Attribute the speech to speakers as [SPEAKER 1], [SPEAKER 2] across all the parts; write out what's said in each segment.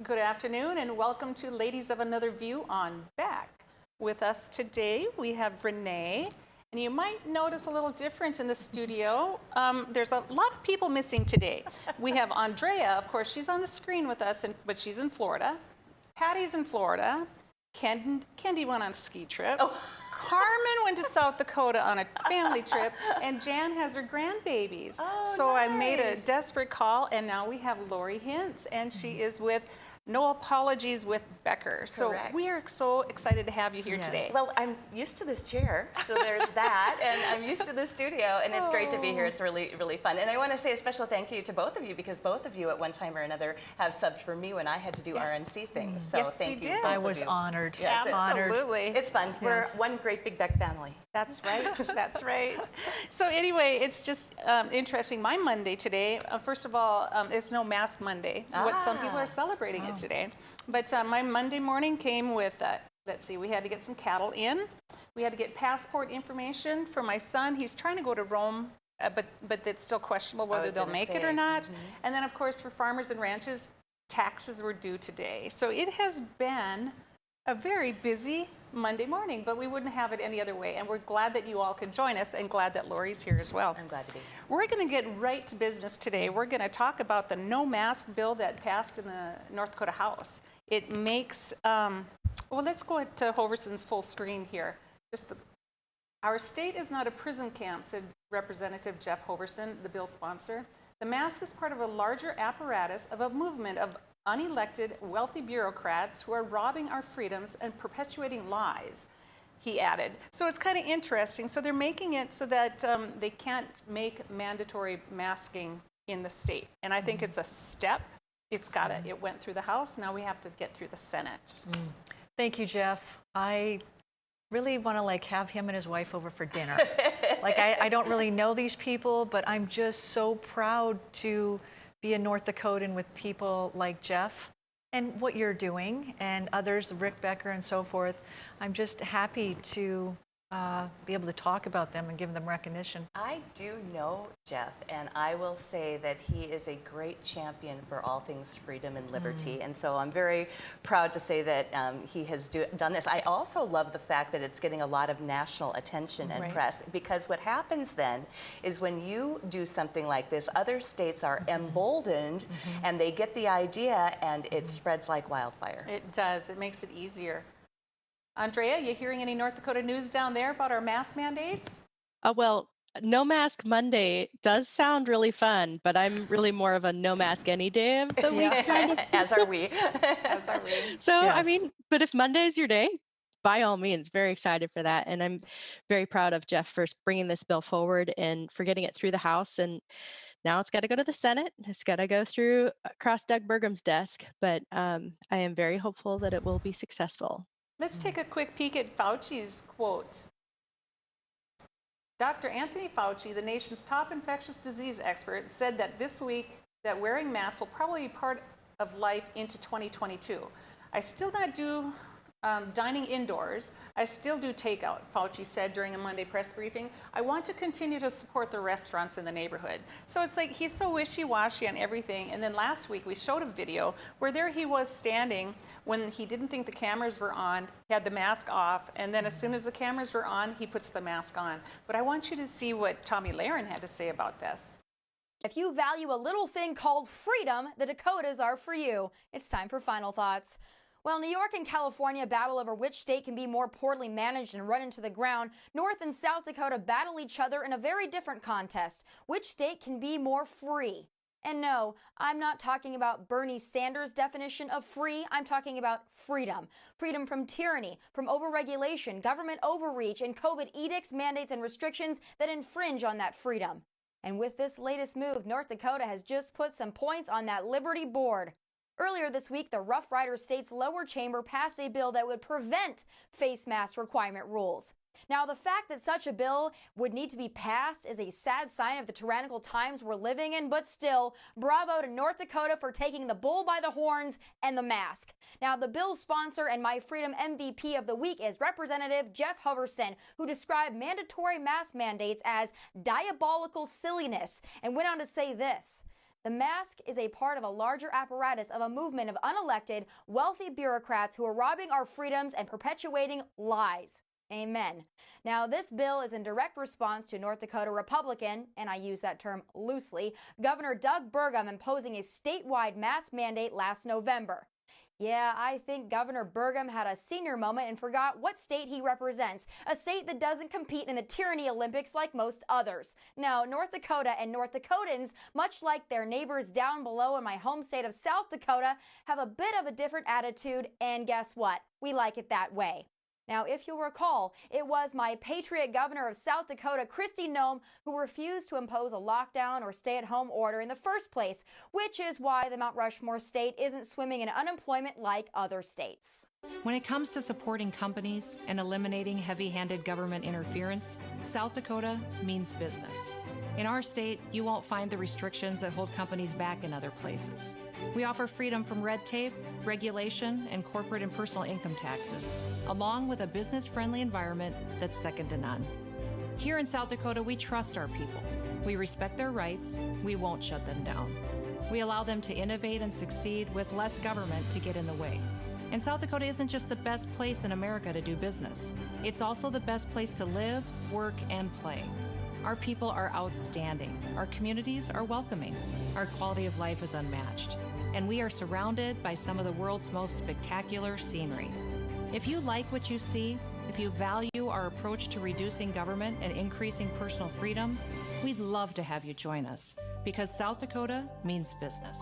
[SPEAKER 1] Good afternoon and welcome to Ladies of Another View on Back. With us today we have Renee, and you might notice a little difference in the studio. There's a lot of people missing today. We have Andrea, of course, she's on the screen with us, but she's in Florida. Patty's in Florida. Kendi went on a ski trip. Carmen went to South Dakota on a family trip, and Jan has her grandbabies. So
[SPEAKER 2] nice.
[SPEAKER 1] I made a desperate call, and now we have Lori Hintz, and she is with No Apologies with Becker. So
[SPEAKER 2] Correct.
[SPEAKER 1] we are so excited to have you here today.
[SPEAKER 2] Well, I'm used to this chair, so there's that, and I'm used to the studio, and it's great to be here. It's really, really fun. And I want to say a special thank you to both of you, because both of you at one time or another have subbed for me when I had to do RNC things. So
[SPEAKER 1] Yes,
[SPEAKER 2] thank
[SPEAKER 1] we
[SPEAKER 2] you.
[SPEAKER 1] did.
[SPEAKER 2] both
[SPEAKER 3] I
[SPEAKER 2] of
[SPEAKER 3] was
[SPEAKER 2] you.
[SPEAKER 3] honored.
[SPEAKER 2] Yes,
[SPEAKER 1] Absolutely.
[SPEAKER 2] It's fun. We're one great big Beck family.
[SPEAKER 1] That's right. That's right. So anyway, it's just interesting. My Monday today, first of all, is No Mask Monday. What some people are celebrating it today. But my Monday morning came with, let's see, we had to get some cattle in. We had to get passport information for my son. He's trying to go to Rome, but it's still questionable whether they'll make it or not. And then, of course, for farmers and ranches, taxes were due today. So it has been a very busy Monday morning, but we wouldn't have it any other way. And we're glad that you all could join us, and glad that Lori's here as well.
[SPEAKER 2] I'm glad to be here.
[SPEAKER 1] We're going to get right to business today. We're going to talk about the no mask bill that passed in the North Dakota House. It makes, well, let's go to Hoverson's full screen here. Our state is not a prison camp, said Representative Jeff Hoverson, the bill sponsor. The mask is part of a larger apparatus of a movement of unelected, wealthy bureaucrats who are robbing our freedoms and perpetuating lies, he added. So it's kind of interesting. So they're making it so that they can't make mandatory masking in the state. And I think it's a step. It went through the House. Now we have to get through the Senate.
[SPEAKER 3] Thank you, Jeff. I really want to have him and his wife over for dinner. I don't really know these people, but I'm just so proud to be a North Dakotan with people like Jeff and what you're doing, and others, Rick Becker and so forth. I'm just happy to be able to talk about them and give them recognition.
[SPEAKER 2] I do know Jeff, and I will say that he is a great champion for all things freedom and liberty. And so I'm very proud to say that he has done this. I also love the fact that it's getting a lot of national attention and press, because what happens then is when you do something like this, other states are emboldened and they get the idea, and it spreads like wildfire.
[SPEAKER 1] It does. It makes it easier. Andrea, you hearing any North Dakota news down there about our mask mandates?
[SPEAKER 4] Well, No Mask Monday does sound really fun, but I'm really more of a no mask any day of the week kind of.
[SPEAKER 2] As are we.
[SPEAKER 1] As are we.
[SPEAKER 4] So,
[SPEAKER 3] Yes.
[SPEAKER 4] I mean, but if Monday is your day, by all means, very excited for that. And I'm very proud of Jeff for bringing this bill forward and for getting it through the House. And now it's got to go to the Senate. It's got to go through across Doug Burgum's desk. But I am very hopeful that it will be successful.
[SPEAKER 1] Let's take a quick peek at Fauci's quote. Dr. Anthony Fauci, the nation's top infectious disease expert, said that this week that wearing masks will probably be part of life into 2022. I still not do dining indoors. I still do takeout, Fauci said during a Monday press briefing. I want to continue to support the restaurants in the neighborhood. So it's like he's so wishy-washy on everything. And then last week we showed a video where there he was standing when he didn't think the cameras were on, he had the mask off, and then as soon as the cameras were on, he puts the mask on. But I want you to see what Tommy Lahren had to say about this.
[SPEAKER 5] If you value a little thing called freedom, the Dakotas are for you. It's time for Final Thoughts. Well, New York and California battle over which state can be more poorly managed and run into the ground. North and South Dakota battle each other in a very different contest. Which state can be more free? And no, I'm not talking about Bernie Sanders' definition of free. I'm talking about freedom. Freedom from tyranny, from overregulation, government overreach, and COVID edicts, mandates, and restrictions that infringe on that freedom. And with this latest move, North Dakota has just put some points on that Liberty board. Earlier this week, the Rough Rider State's lower chamber passed a bill that would prevent face mask requirement rules. Now, the fact that such a bill would need to be passed is a sad sign of the tyrannical times we're living in, but still, bravo to North Dakota for taking the bull by the horns and the mask. Now, the bill's sponsor and My Freedom MVP of the week is Representative Jeff Hoverson, who described mandatory mask mandates as diabolical silliness and went on to say this: The mask is a part of a larger apparatus of a movement of unelected, wealthy bureaucrats who are robbing our freedoms and perpetuating lies. Amen. Now, this bill is in direct response to North Dakota Republican, and I use that term loosely, Governor Doug Burgum imposing a statewide mask mandate last November. Yeah, I think Governor Burgum had a senior moment and forgot what state he represents, a state that doesn't compete in the tyranny Olympics like most others. Now, North Dakota and North Dakotans, much like their neighbors down below in my home state of South Dakota, have a bit of a different attitude, and guess what? We like it that way. Now, if you'll recall, it was my patriot governor of South Dakota, Kristi Noem, who refused to impose a lockdown or stay-at-home order in the first place, which is why the Mount Rushmore state isn't swimming in unemployment like other states.
[SPEAKER 6] When it comes to supporting companies and eliminating heavy-handed government interference, South Dakota means business. In our state, you won't find the restrictions that hold companies back in other places. We offer freedom from red tape, regulation, and corporate and personal income taxes, along with a business-friendly environment that's second to none. Here in South Dakota, we trust our people. We respect their rights. We won't shut them down. We allow them to innovate and succeed with less government to get in the way. And South Dakota isn't just the best place in America to do business. It's also the best place to live, work, and play. Our people are outstanding. Our communities are welcoming. Our quality of life is unmatched. And we are surrounded by some of the world's most spectacular scenery. If you like what you see, if you value our approach to reducing government and increasing personal freedom, we'd love to have you join us, because South Dakota means business.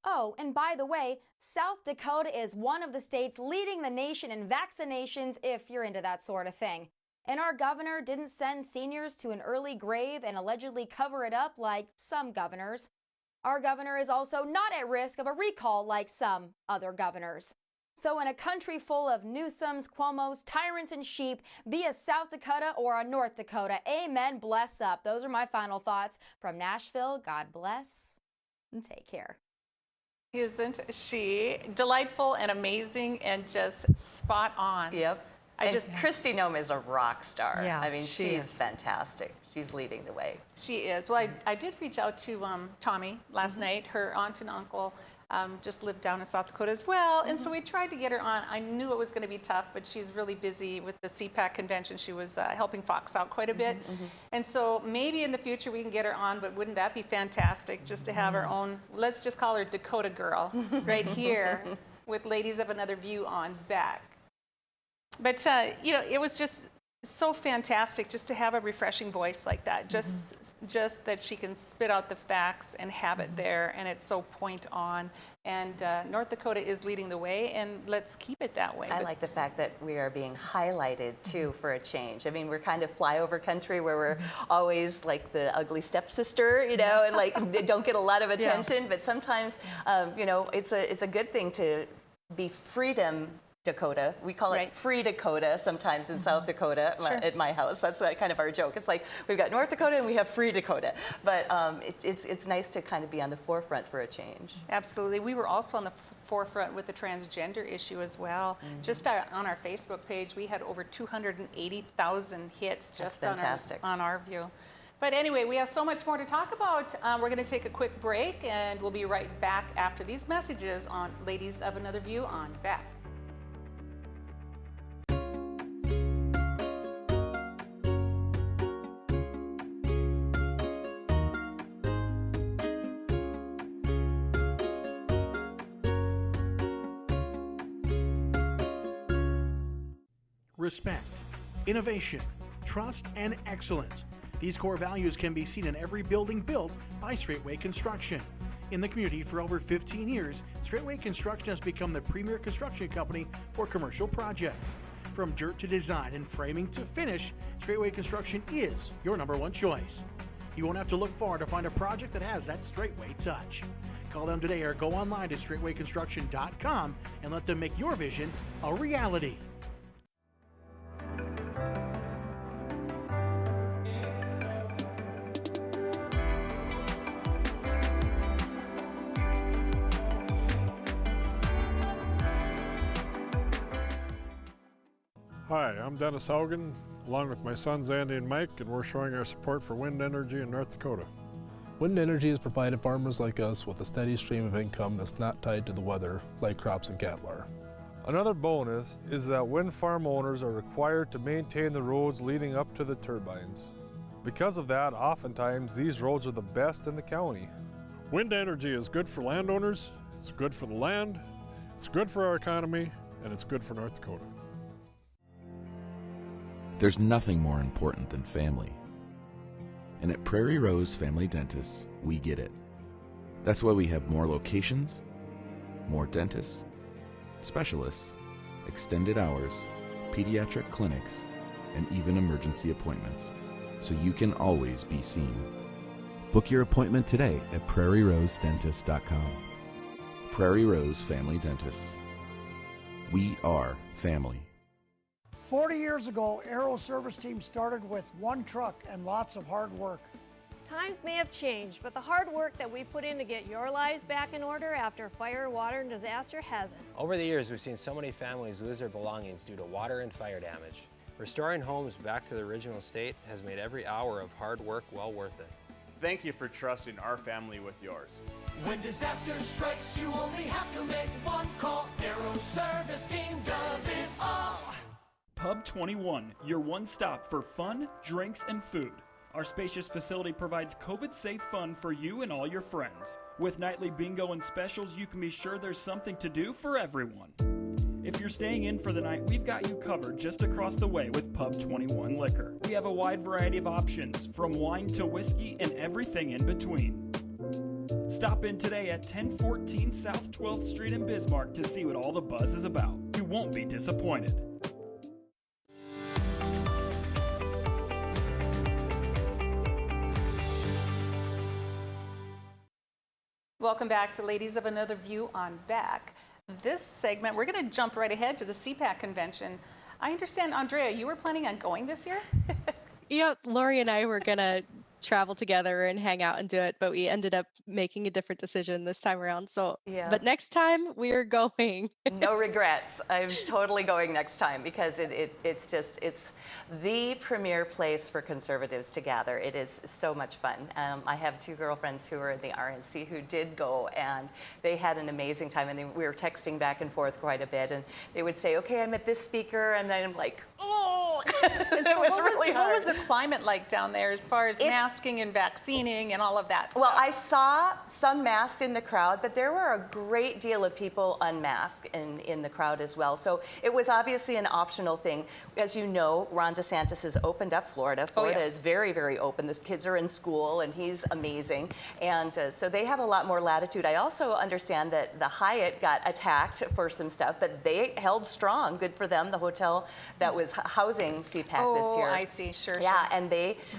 [SPEAKER 5] Oh, and by the way, South Dakota is one of the states leading the nation in vaccinations, if you're into that sort of thing. And our governor didn't send seniors to an early grave and allegedly cover it up like some governors. Our governor is also not at risk of a recall like some other governors. So in a country full of Newsoms, Cuomos, tyrants, and sheep, be a South Dakota or a North Dakota. Amen. Bless up. Those are my final thoughts from Nashville. God bless and take care.
[SPEAKER 1] Isn't she delightful and amazing and just spot on?
[SPEAKER 2] Yep. Kristi Noem is a rock star.
[SPEAKER 3] Yeah,
[SPEAKER 2] I mean,
[SPEAKER 3] she
[SPEAKER 2] she's
[SPEAKER 3] is.
[SPEAKER 2] fantastic. She's leading the way.
[SPEAKER 1] She is. Well, I did reach out to Tommy last night. Her aunt and uncle just lived down in South Dakota as well. And so we tried to get her on. I knew it was going to be tough, but she's really busy with the CPAC convention. She was helping Fox out quite a bit. And so maybe in the future we can get her on, but wouldn't that be fantastic just to have her own, let's just call her Dakota girl right here with Ladies of Another View on back. But, you know, it was just so fantastic just to have a refreshing voice like that. Just that she can spit out the facts and have it there, and it's so point on. And North Dakota is leading the way, and let's keep it that way.
[SPEAKER 2] I like the fact that we are being highlighted, too, for a change. I mean, we're kind of flyover country where we're always like the ugly stepsister, you know, and like they don't get a lot of attention. But sometimes, you know, it's a good thing to be freedom Dakota. We call it Free Dakota sometimes in South Dakota at my house. That's kind of our joke. It's like we've got North Dakota and we have Free Dakota. But it's nice to kind of be on the forefront for a change.
[SPEAKER 1] Absolutely. We were also on the forefront with the transgender issue as well. Just on our Facebook page, we had over 280,000 hits just on our view. But anyway, we have so much more to talk about. We're going to take a quick break, and we'll be right back after these messages on Ladies of Another View on Back.
[SPEAKER 7] Respect, innovation, trust, and excellence. These core values can be seen in every building built by Straightway Construction. In the community for over 15 years, Straightway Construction has become the premier construction company for commercial projects. From dirt to design and framing to finish, Straightway Construction is your #1 choice. You won't have to look far to find a project that has that Straightway touch. Call them today or go online to straightwayconstruction.com and let them make your vision a reality.
[SPEAKER 8] Hi, I'm Dennis Haugen, along with my sons Andy and Mike, and we're showing our support for wind energy in North Dakota. Wind energy has provided farmers like us with a steady stream of income that's not tied to the weather like crops and cattle are.
[SPEAKER 9] Another bonus is that wind farm owners are required to maintain the roads leading up to the turbines. Because of that, oftentimes these roads are the best in the county.
[SPEAKER 10] Wind energy is good for landowners, it's good for the land, it's good for our economy, and it's good for North Dakota.
[SPEAKER 11] There's nothing more important than family. And at Prairie Rose Family Dentists, we get it. That's why we have more locations, more dentists, specialists, extended hours, pediatric clinics, and even emergency appointments, so you can always be seen. Book your appointment today at prairierosedentist.com. Prairie Rose Family Dentists. We are family.
[SPEAKER 12] 40 years ago, Aero Service Team started with one truck and lots of hard work.
[SPEAKER 13] Times may have changed, but the hard work that we put in to get your lives back in order after fire, water, and disaster hasn't.
[SPEAKER 14] Over the years, we've seen so many families lose their belongings due to water and fire damage. Restoring homes back to the original state has made every hour of hard work well worth it.
[SPEAKER 15] Thank you for trusting our family with yours.
[SPEAKER 16] When disaster strikes, you only have to make one call. Aero Service Team does it all.
[SPEAKER 17] Pub 21, your one stop for fun, drinks, and food. Our spacious facility provides COVID-safe fun for you and all your friends. With nightly bingo and specials, you can be sure there's something to do for everyone. If you're staying in for the night, we've got you covered just across the way with Pub 21 Liquor. We have a wide variety of options, from wine to whiskey and everything in between. Stop in today at 1014 South 12th Street in Bismarck to see what all the buzz is about. You won't be disappointed.
[SPEAKER 1] Welcome back to Ladies of Another View on Back. This segment, we're going to jump right ahead to the CPAC convention. I understand, Andrea, you were planning on going this year?
[SPEAKER 4] Yeah, Lori and I were going to travel together and hang out and do it, but we ended up making a different decision this time around. So,
[SPEAKER 2] Yeah.
[SPEAKER 4] But next time we're going.
[SPEAKER 2] No regrets. I'm totally going next time because it's the premier place for conservatives to gather. It is so much fun. I have two girlfriends who are in the RNC who did go, and they had an amazing time. And we were texting back and forth quite a bit, and they would say, "Okay, I'm at this speaker," and then I'm like, "Oh."
[SPEAKER 1] And so what was the climate like down there as far as masking and vaccinating and all of that stuff?
[SPEAKER 2] Well, I saw some masks in the crowd, but there were a great deal of people unmasked in the crowd as well. So it was obviously an optional thing. As you know, Ron DeSantis has opened up Florida. Florida is very, very open. The kids are in school, and he's amazing. And so they have a lot more latitude. I also understand that the Hyatt got attacked for some stuff, but they held strong. Good for them, the hotel that was housing CPAC this year.
[SPEAKER 1] Oh, I see. Sure.
[SPEAKER 2] Yeah, and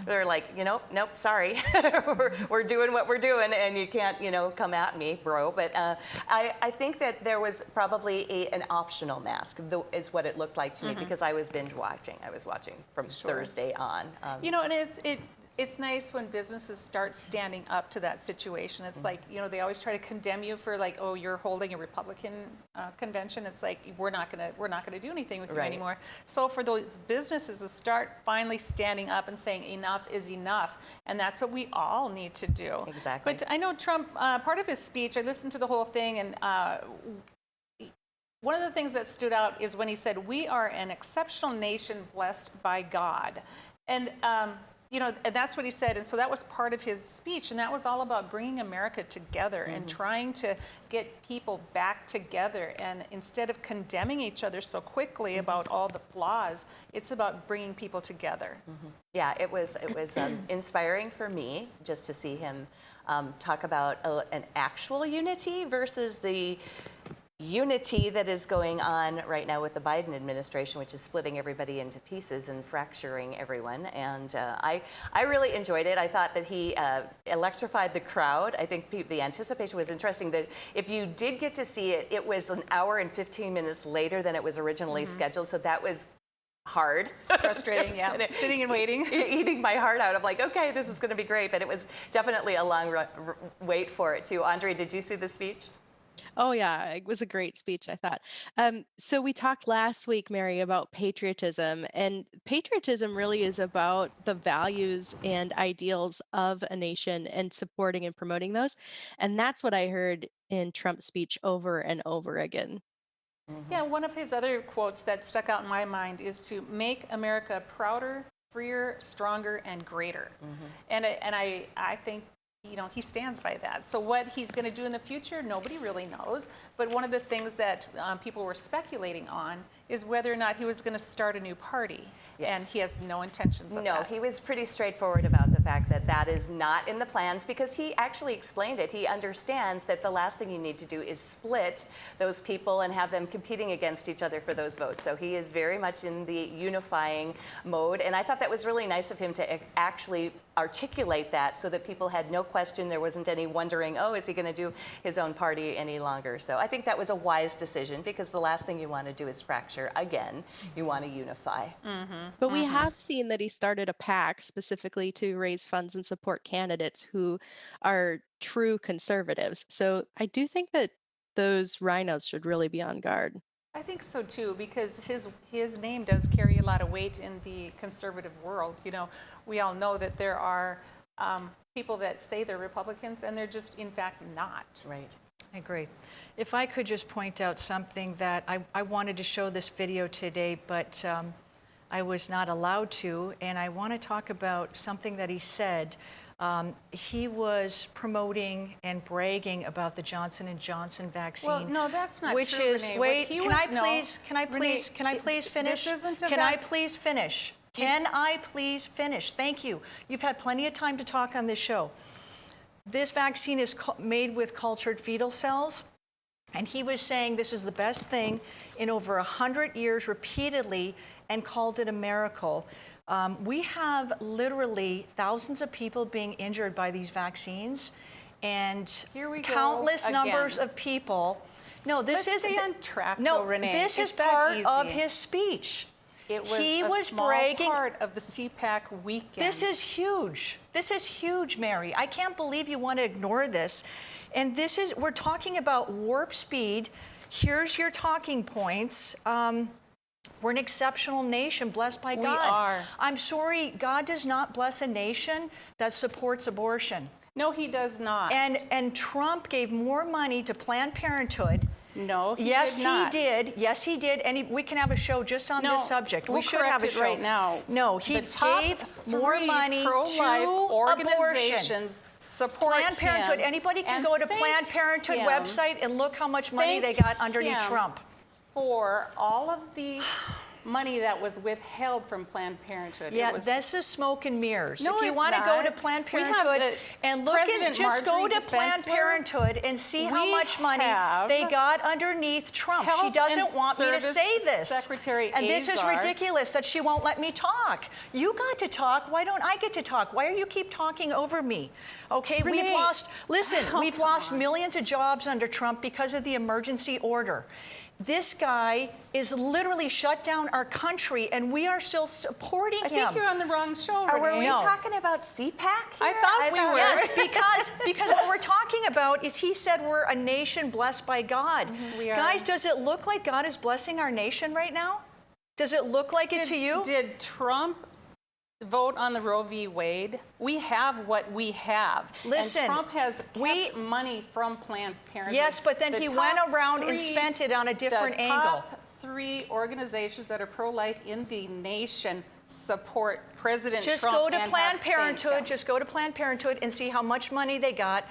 [SPEAKER 2] they're like, nope, sorry. we're doing what we're doing, and you can't, come at me, bro. But I think that there was probably an optional mask, is what it looked like to me, because I was binge watching. I was watching from Thursday on.
[SPEAKER 1] And it's nice when businesses start standing up to that situation. It's like, they always try to condemn you for like, oh, you're holding a Republican convention. It's like, we're not gonna do anything with you anymore. So for those businesses to start finally standing up and saying enough is enough, and that's what we all need to do.
[SPEAKER 2] Exactly.
[SPEAKER 1] But I know Trump, part of his speech, I listened to the whole thing, and one of the things that stood out is when he said, "We are an exceptional nation blessed by God." And and that's what he said. And so that was part of his speech. And that was all about bringing America together and trying to get people back together. And instead of condemning each other so quickly about all the flaws, it's about bringing people together.
[SPEAKER 2] Yeah, it was inspiring for me just to see him talk about an actual unity versus the unity that is going on right now with the Biden administration, which is splitting everybody into pieces and fracturing everyone. And I really enjoyed it. I thought that he electrified the crowd. I think the anticipation was interesting that if you did get to see it, it was an hour and 15 minutes later than it was originally scheduled. So that was hard.
[SPEAKER 1] Frustrating, yeah. Sitting and waiting.
[SPEAKER 2] Eating my heart out. I'm like, okay, this is going to be great. But it was definitely a long wait for it, too. Andre, did you see the speech?
[SPEAKER 4] Oh, yeah, it was a great speech, I thought. So we talked last week, Mary, about patriotism, and patriotism really is about the values and ideals of a nation and supporting and promoting those. And that's what I heard in Trump's speech over and over again.
[SPEAKER 1] Yeah, one of his other quotes that stuck out in my mind is to make America prouder, freer, stronger, and greater. And I think, you know, he stands by that. So what he's going to do in the future, nobody really knows. But one of the things that people were speculating on is whether or not he was going to start a new party.
[SPEAKER 2] Yes.
[SPEAKER 1] And he has no intentions of that.
[SPEAKER 2] No, he was pretty straightforward about the fact that that is not in the plans, because he actually explained it. He understands that the last thing you need to do is split those people and have them competing against each other for those votes. So he is very much in the unifying mode. And I thought that was really nice of him to actually articulate that so that people had no question. There wasn't any wondering, oh, is he going to do his own party any longer? So I think that was a wise decision, because the last thing you want to do is fracture again. You want to unify.
[SPEAKER 4] But we have seen that he started a PAC specifically to raise funds and support candidates who are true conservatives. So I do think that those rhinos should really be on guard.
[SPEAKER 1] I think so too, because his name does carry a lot of weight in the conservative world. You know, we all know that there are people that say they're Republicans and they're just in fact not.
[SPEAKER 2] Right.
[SPEAKER 3] I agree. If I could just point out something that I wanted to show this video today, but I was not allowed to, and I want to talk about something that he said. He was promoting and bragging about the Johnson & Johnson vaccine.
[SPEAKER 1] Well, no, that's not
[SPEAKER 3] which
[SPEAKER 1] true,
[SPEAKER 3] is,
[SPEAKER 1] Renee.
[SPEAKER 3] wait,
[SPEAKER 1] What he
[SPEAKER 3] can
[SPEAKER 1] was-
[SPEAKER 3] I
[SPEAKER 1] no,
[SPEAKER 3] please, can I please,
[SPEAKER 1] Renee,
[SPEAKER 3] can I please finish?
[SPEAKER 1] This isn't a
[SPEAKER 3] Can I
[SPEAKER 1] vac-
[SPEAKER 3] please finish? Can I please finish? Thank you. You've had plenty of time to talk on this show. This vaccine is made with cultured fetal cells. And he was saying this is the best thing in over 100 years repeatedly, and called it a miracle. We have literally thousands of people being injured by these vaccines, and
[SPEAKER 1] Here we go
[SPEAKER 3] countless
[SPEAKER 1] again.
[SPEAKER 3] numbers of people. No, this
[SPEAKER 1] Let's
[SPEAKER 3] is
[SPEAKER 1] stay on track,
[SPEAKER 3] no.
[SPEAKER 1] though, Renee.
[SPEAKER 3] This
[SPEAKER 1] It's
[SPEAKER 3] is
[SPEAKER 1] that
[SPEAKER 3] part of
[SPEAKER 1] easy.
[SPEAKER 3] his speech.
[SPEAKER 1] It was
[SPEAKER 3] He
[SPEAKER 1] a
[SPEAKER 3] was
[SPEAKER 1] small
[SPEAKER 3] bragging.
[SPEAKER 1] part of the CPAC weekend.
[SPEAKER 3] This is huge. This is huge, Mary. I can't believe you want to ignore this. And this is, we're talking about warp speed. Here's your talking points. We're an exceptional nation blessed by God.
[SPEAKER 1] We are.
[SPEAKER 3] I'm sorry, God does not bless a nation that supports abortion.
[SPEAKER 1] No, he does not.
[SPEAKER 3] And Trump gave more money to Planned Parenthood.
[SPEAKER 1] No, he
[SPEAKER 3] Yes,
[SPEAKER 1] did not.
[SPEAKER 3] he did. Yes, he did. And we can have a show just on this subject.
[SPEAKER 1] We'll
[SPEAKER 3] We should have a
[SPEAKER 1] correct it
[SPEAKER 3] show
[SPEAKER 1] right now.
[SPEAKER 3] No, he
[SPEAKER 1] The top
[SPEAKER 3] gave more
[SPEAKER 1] 3
[SPEAKER 3] money
[SPEAKER 1] pro-life
[SPEAKER 3] to
[SPEAKER 1] organizations
[SPEAKER 3] abortion.
[SPEAKER 1] support
[SPEAKER 3] Planned Parenthood.
[SPEAKER 1] him
[SPEAKER 3] Anybody can
[SPEAKER 1] and
[SPEAKER 3] go to
[SPEAKER 1] thanked
[SPEAKER 3] Planned Parenthood
[SPEAKER 1] him.
[SPEAKER 3] website and look how much money they
[SPEAKER 1] Thanked
[SPEAKER 3] got underneath
[SPEAKER 1] him
[SPEAKER 3] Trump.
[SPEAKER 1] for all of the money that was withheld from Planned Parenthood.
[SPEAKER 3] Yeah,
[SPEAKER 1] It was,
[SPEAKER 3] this is smoke and mirrors.
[SPEAKER 1] No,
[SPEAKER 3] if you
[SPEAKER 1] it's
[SPEAKER 3] want to go to
[SPEAKER 1] not.
[SPEAKER 3] Planned
[SPEAKER 1] We have
[SPEAKER 3] Parenthood and look at,
[SPEAKER 1] President
[SPEAKER 3] just go
[SPEAKER 1] Marjorie
[SPEAKER 3] to Planned
[SPEAKER 1] Defensler.
[SPEAKER 3] Parenthood and see how
[SPEAKER 1] We
[SPEAKER 3] much money
[SPEAKER 1] have
[SPEAKER 3] they got underneath Trump. She
[SPEAKER 1] Health
[SPEAKER 3] doesn't
[SPEAKER 1] and
[SPEAKER 3] want me to
[SPEAKER 1] Service
[SPEAKER 3] say this.
[SPEAKER 1] Secretary
[SPEAKER 3] And this is
[SPEAKER 1] Azar.
[SPEAKER 3] ridiculous that she won't let me talk. You got to talk. Why don't I get to talk? Why are you keep talking over me? Okay, we've
[SPEAKER 1] Renee,
[SPEAKER 3] lost, listen,
[SPEAKER 1] oh,
[SPEAKER 3] we've
[SPEAKER 1] come
[SPEAKER 3] lost
[SPEAKER 1] on.
[SPEAKER 3] millions of jobs under Trump because of the emergency order. This guy is literally shut down our country, and we are still supporting
[SPEAKER 1] I
[SPEAKER 3] him.
[SPEAKER 1] think you're on the wrong show,
[SPEAKER 2] Were
[SPEAKER 1] Renee.
[SPEAKER 2] we
[SPEAKER 3] No.
[SPEAKER 2] talking about CPAC
[SPEAKER 1] I
[SPEAKER 2] here?
[SPEAKER 1] thought we were.
[SPEAKER 3] Yes, because what we're talking about is he said we're a nation blessed by God.
[SPEAKER 1] We are.
[SPEAKER 3] Guys, does it look like God is blessing our nation right now? Does it look like it to you?
[SPEAKER 1] Did Trump vote on the Roe v. Wade? We have what we have.
[SPEAKER 3] Listen,
[SPEAKER 1] and Trump has kept money from Planned Parenthood.
[SPEAKER 3] Yes, but then
[SPEAKER 1] The
[SPEAKER 3] he went
[SPEAKER 1] top
[SPEAKER 3] around and
[SPEAKER 1] 3
[SPEAKER 3] spent it on a different
[SPEAKER 1] the
[SPEAKER 3] angle.
[SPEAKER 1] top 3 organizations that are pro-life in the nation support President
[SPEAKER 3] Just
[SPEAKER 1] Trump.
[SPEAKER 3] go to
[SPEAKER 1] and
[SPEAKER 3] Planned
[SPEAKER 1] have thanked him.
[SPEAKER 3] Parenthood. Just go to Planned Parenthood and see how much money they got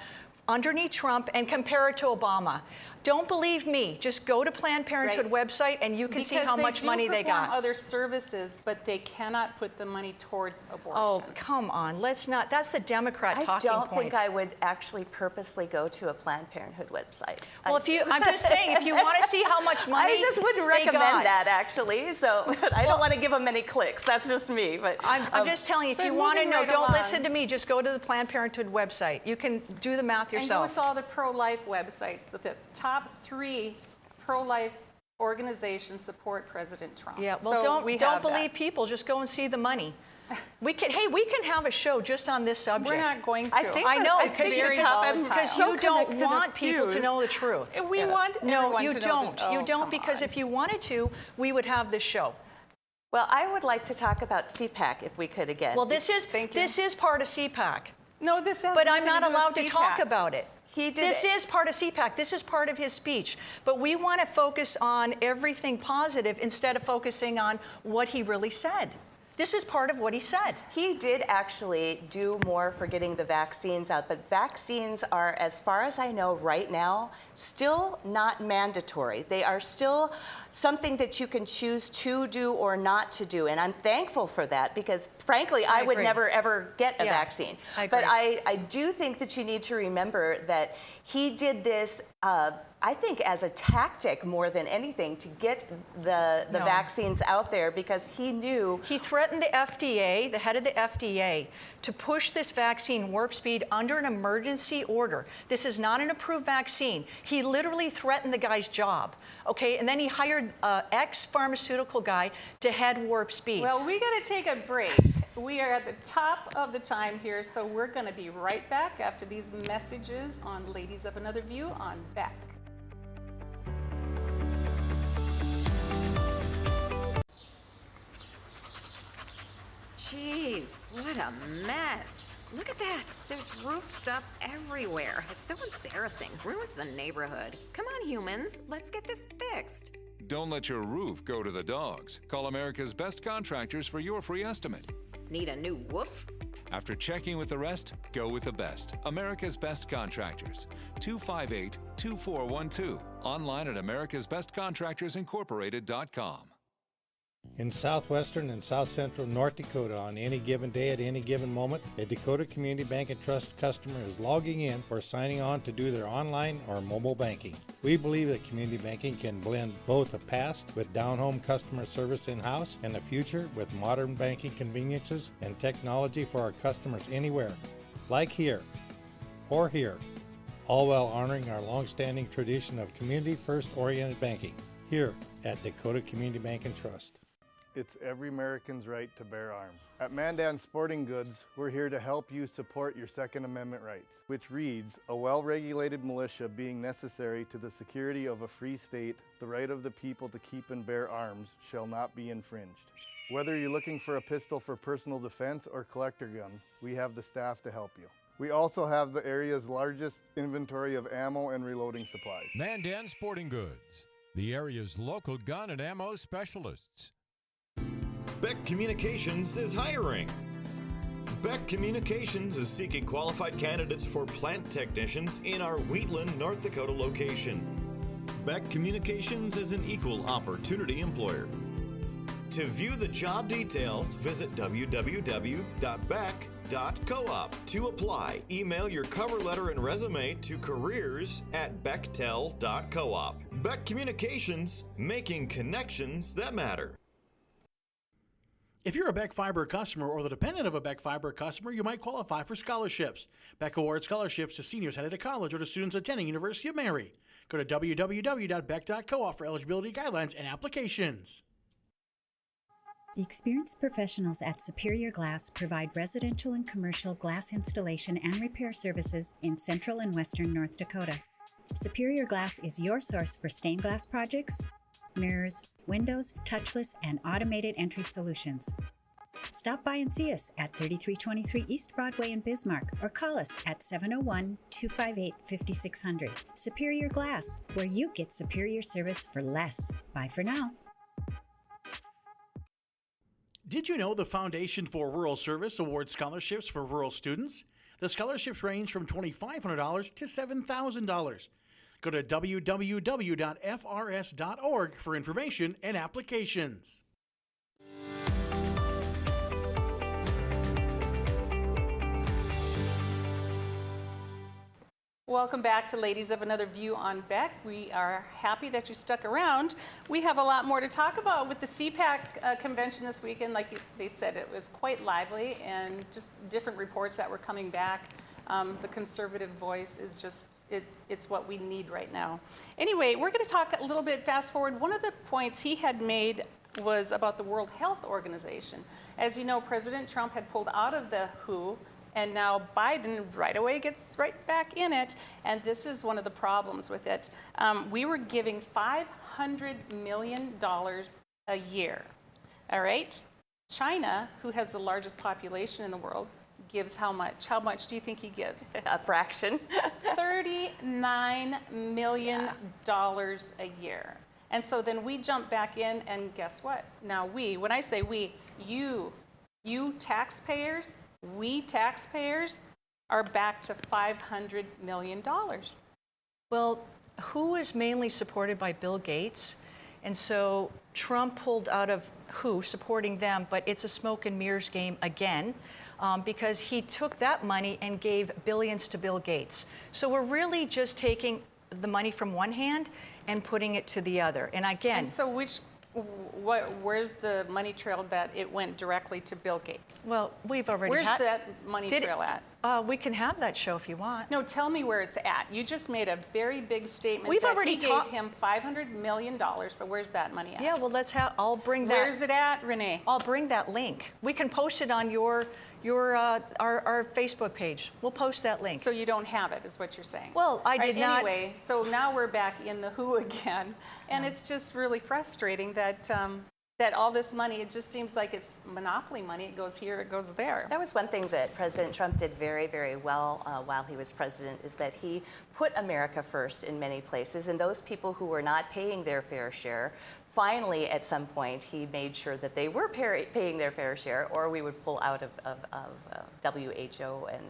[SPEAKER 3] underneath Trump and compare it to Obama. Don't believe me. Just go to Planned Parenthood website and you can see how much money they got.
[SPEAKER 1] Other services, but they cannot put the money towards abortion.
[SPEAKER 3] Oh, come on. Let's not. That's the Democrat
[SPEAKER 2] I
[SPEAKER 3] talking
[SPEAKER 2] don't
[SPEAKER 3] point.
[SPEAKER 2] think I would actually purposely go to a Planned Parenthood website.
[SPEAKER 3] Well, I'm just saying, if you want to see how much money
[SPEAKER 2] I just wouldn't
[SPEAKER 3] they
[SPEAKER 2] recommend
[SPEAKER 3] got.
[SPEAKER 2] that, actually. So I don't want to give them any clicks. That's just me. But
[SPEAKER 3] I'm just telling you, if
[SPEAKER 1] but
[SPEAKER 3] you want to
[SPEAKER 1] moving
[SPEAKER 3] know,
[SPEAKER 1] right
[SPEAKER 3] don't
[SPEAKER 1] along.
[SPEAKER 3] listen to me. Just go to the Planned Parenthood website. You can do the math
[SPEAKER 1] And go
[SPEAKER 3] yourself.
[SPEAKER 1] to all the pro-life websites. The top 3 pro-life organizations support President Trump.
[SPEAKER 3] Yeah, well,
[SPEAKER 1] So we
[SPEAKER 3] don't
[SPEAKER 1] have that.
[SPEAKER 3] believe people. Just go and see the money. We can have a show just on this subject.
[SPEAKER 1] We're not going to.
[SPEAKER 3] I know,
[SPEAKER 1] it's very volatile.
[SPEAKER 3] because you don't want people to know the truth.
[SPEAKER 1] We want everyone
[SPEAKER 3] you
[SPEAKER 1] to
[SPEAKER 3] don't.
[SPEAKER 1] know
[SPEAKER 3] You don't, because if you wanted to, we would have this show.
[SPEAKER 2] Well, I would like to talk about CPAC if we could again.
[SPEAKER 3] Well, this is part of CPAC.
[SPEAKER 1] No, this has
[SPEAKER 3] But I'm
[SPEAKER 1] nothing
[SPEAKER 3] not
[SPEAKER 1] to do with
[SPEAKER 3] allowed to talk
[SPEAKER 1] CPAC.
[SPEAKER 3] about it. This is part of CPAC. This is part of his speech. But we want to focus on everything positive instead of focusing on what he really said. This is part of what he said.
[SPEAKER 2] He did actually do more for getting the vaccines out, but vaccines are, as far as I know right now, still not mandatory. They are still something that you can choose to do or not to do, and I'm thankful for that because, frankly, I would never, ever get a vaccine. But I do think that you need to remember that he did this, I think, as a tactic more than anything to get the vaccines out there because he knew.
[SPEAKER 3] He threatened the FDA, the head of the FDA, to push this vaccine warp speed under an emergency order. This is not an approved vaccine. He literally threatened the guy's job, okay? And then he hired an ex-pharmaceutical guy to head warp speed.
[SPEAKER 1] Well, we got to take a break. We are at the top of the time here, so we're going to be right back after these messages on Ladies of Another View on Beck.
[SPEAKER 18] Jeez, what a mess. Look at that. There's roof stuff everywhere. It's so embarrassing. Ruins the neighborhood. Come on, humans. Let's get this fixed.
[SPEAKER 19] Don't let your roof go to the dogs. Call America's Best Contractors for your free estimate.
[SPEAKER 18] Need a new woof?
[SPEAKER 19] After checking with the rest, go with the best. America's Best Contractors. 258-2412. Online at americasbestcontractorsincorporated.com.
[SPEAKER 20] In southwestern and south central North Dakota, on any given day at any given moment, a Dakota Community Bank and Trust customer is logging in or signing on to do their online or mobile banking. We believe that community banking can blend both the past with down-home customer service in-house and the future with modern banking conveniences and technology for our customers anywhere, like here or here, all while honoring our long-standing tradition of community-first oriented banking here at Dakota Community Bank and Trust.
[SPEAKER 21] It's every American's right to bear arms. At Mandan Sporting Goods, we're here to help you support your Second Amendment rights, which reads, a well-regulated militia being necessary to the security of a free state, the right of the people to keep and bear arms shall not be infringed. Whether you're looking for a pistol for personal defense or collector gun, we have the staff to help you. We also have the area's largest inventory of ammo and reloading supplies.
[SPEAKER 22] Mandan Sporting Goods, the area's local gun and ammo specialists.
[SPEAKER 23] Beck Communications is hiring. Beck Communications is seeking qualified candidates for plant technicians in our Wheatland, North Dakota location. Beck Communications is an equal opportunity employer. To view the job details, visit www.beck.coop. To apply, email your cover letter and resume to careers@bechtel.coop. Beck Communications, making connections that matter.
[SPEAKER 7] If you're a Beck Fiber customer or the dependent of a Beck Fiber customer, you might qualify for scholarships. Beck awards scholarships to seniors headed to college or to students attending University of Mary. Go to www.beck.coop for eligibility guidelines and applications.
[SPEAKER 24] The experienced professionals at Superior Glass provide residential and commercial glass installation and repair services in central and western North Dakota. Superior Glass is your source for stained glass projects, mirrors, windows, touchless, and automated entry solutions. Stop by and see us at 3323 East Broadway in Bismarck or call us at 701-258-5600. Superior Glass, where you get superior service for less. Bye for now.
[SPEAKER 7] Did you know the Foundation for Rural Service awards scholarships for rural students? The scholarships range from $2,500 to $7,000. Go to www.frs.org for information and applications.
[SPEAKER 1] Welcome back to Ladies of Another View on Beck. We are happy that you stuck around. We have a lot more to talk about with the CPAC convention this weekend. Like they said, it was quite lively and just different reports that were coming back. The conservative voice is just, it's what we need right now. Anyway, we're going to talk a little bit fast forward. One of the points he had made was about the World Health Organization. As you know, President Trump had pulled out of the WHO, and now Biden right away gets right back in it, and this is one of the problems with it. We were giving $500 million a year, all right? China, who has the largest population in the world, gives how much? How much do you think he gives?
[SPEAKER 2] A fraction.
[SPEAKER 1] $39 million a year. And so then we jump back in, and guess what? Now when I say we, you taxpayers, we taxpayers are back to $500 million.
[SPEAKER 3] Well, WHO is mainly supported by Bill Gates, and so Trump pulled out of WHO, supporting them, but it's a smoke and mirrors game again, because he took that money and gave billions to Bill Gates. So we're really just taking the money from one hand and putting it to the other. And again,
[SPEAKER 1] And so where's the money trail that it went directly to Bill Gates?
[SPEAKER 3] well, we've already
[SPEAKER 1] Where's
[SPEAKER 3] had
[SPEAKER 1] that money trail at?
[SPEAKER 3] We can have that show if you want.
[SPEAKER 1] No, tell me where it's at. You just made a very big statement
[SPEAKER 3] We've
[SPEAKER 1] that
[SPEAKER 3] already
[SPEAKER 1] he gave him $500 million, so where's that money at?
[SPEAKER 3] Yeah, well, I'll bring that.
[SPEAKER 1] Where's it at, Renee?
[SPEAKER 3] I'll bring that link. We can post it on our Facebook page. We'll post that link.
[SPEAKER 1] So you don't have it, is what you're saying?
[SPEAKER 3] Well, I did not.
[SPEAKER 1] Anyway, so now we're back in the WHO again, and it's just really frustrating that that all this money, it just seems like it's monopoly money. It goes here, it goes there.
[SPEAKER 2] That was one thing that President Trump did very, very well while he was president, is that he put America first in many places, and those people who were not paying their fair share, finally, at some point, he made sure that they were paying their fair share, or we would pull out of WHO and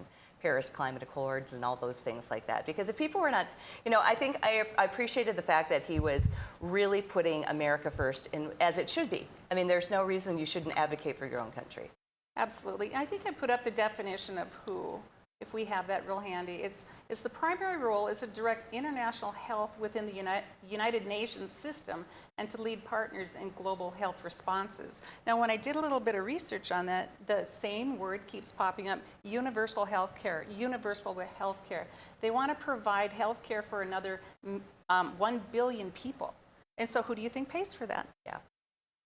[SPEAKER 2] Paris Climate Accords and all those things like that. Because if people were not, I think I appreciated the fact that he was really putting America first, as it should be. I mean, there's no reason you shouldn't advocate for your own country.
[SPEAKER 1] Absolutely. I think I put up the definition of WHO, if we have that real handy. It's the primary role is to direct international health within the United Nations system and to lead partners in global health responses. Now, when I did a little bit of research on that, the same word keeps popping up: universal health care, universal health care. They want to provide health care for another 1 billion people. And so who do you think pays for that?
[SPEAKER 2] Yeah.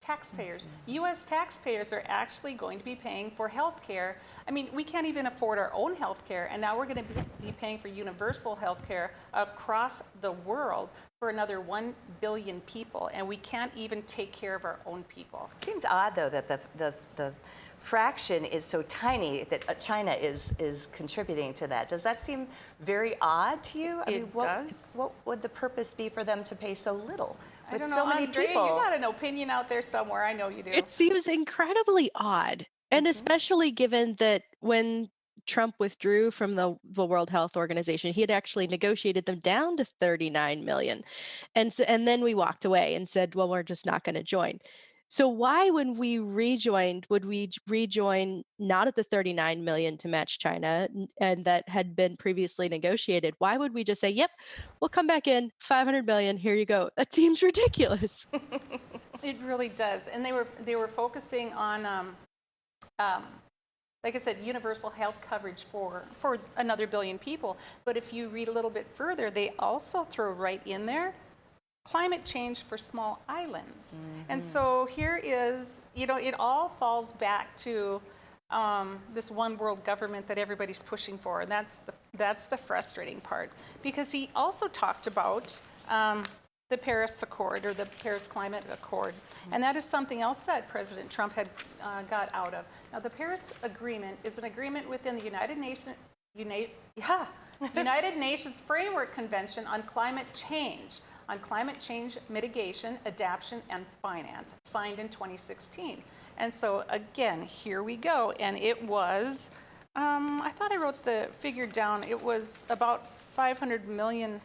[SPEAKER 1] Taxpayers. U.S. taxpayers are actually going to be paying for health care. I mean, we can't even afford our own health care, and now we're going to be paying for universal health care across the world for another 1 billion people, and we can't even take care of our own people.
[SPEAKER 2] It seems odd, though, that the fraction is so tiny that China is contributing to that. Does that seem very odd to you?
[SPEAKER 1] It does.
[SPEAKER 2] What would the purpose be for them to pay so little?
[SPEAKER 1] I
[SPEAKER 2] With
[SPEAKER 1] don't
[SPEAKER 2] so
[SPEAKER 1] know,
[SPEAKER 2] many
[SPEAKER 1] Andrea,
[SPEAKER 2] people.
[SPEAKER 1] You got an opinion out there somewhere. I know you do.
[SPEAKER 4] It seems incredibly odd. And especially given that when Trump withdrew from the World Health Organization, he had actually negotiated them down to 39 million. And then we walked away and said, well, we're just not going to join. So why, when we rejoined, would we rejoin not at the 39 million to match China and that had been previously negotiated? Why would we just say, yep, we'll come back in, 500 million, here you go? That seems ridiculous.
[SPEAKER 1] It really does. And they were focusing on, like I said, universal health coverage for another billion people. But if you read a little bit further, they also throw right in there climate change for small islands. And so here is, it all falls back to this one world government that everybody's pushing for. And that's the frustrating part. Because he also talked about the Paris Accord, or the Paris Climate Accord. And that is something else that President Trump had got out of. Now, the Paris Agreement is an agreement within the United Nations Framework Convention on Climate Change mitigation, adaptation, and finance, signed in 2016. And so again, here we go. And it was, I thought I wrote the figure down, it was about 500 million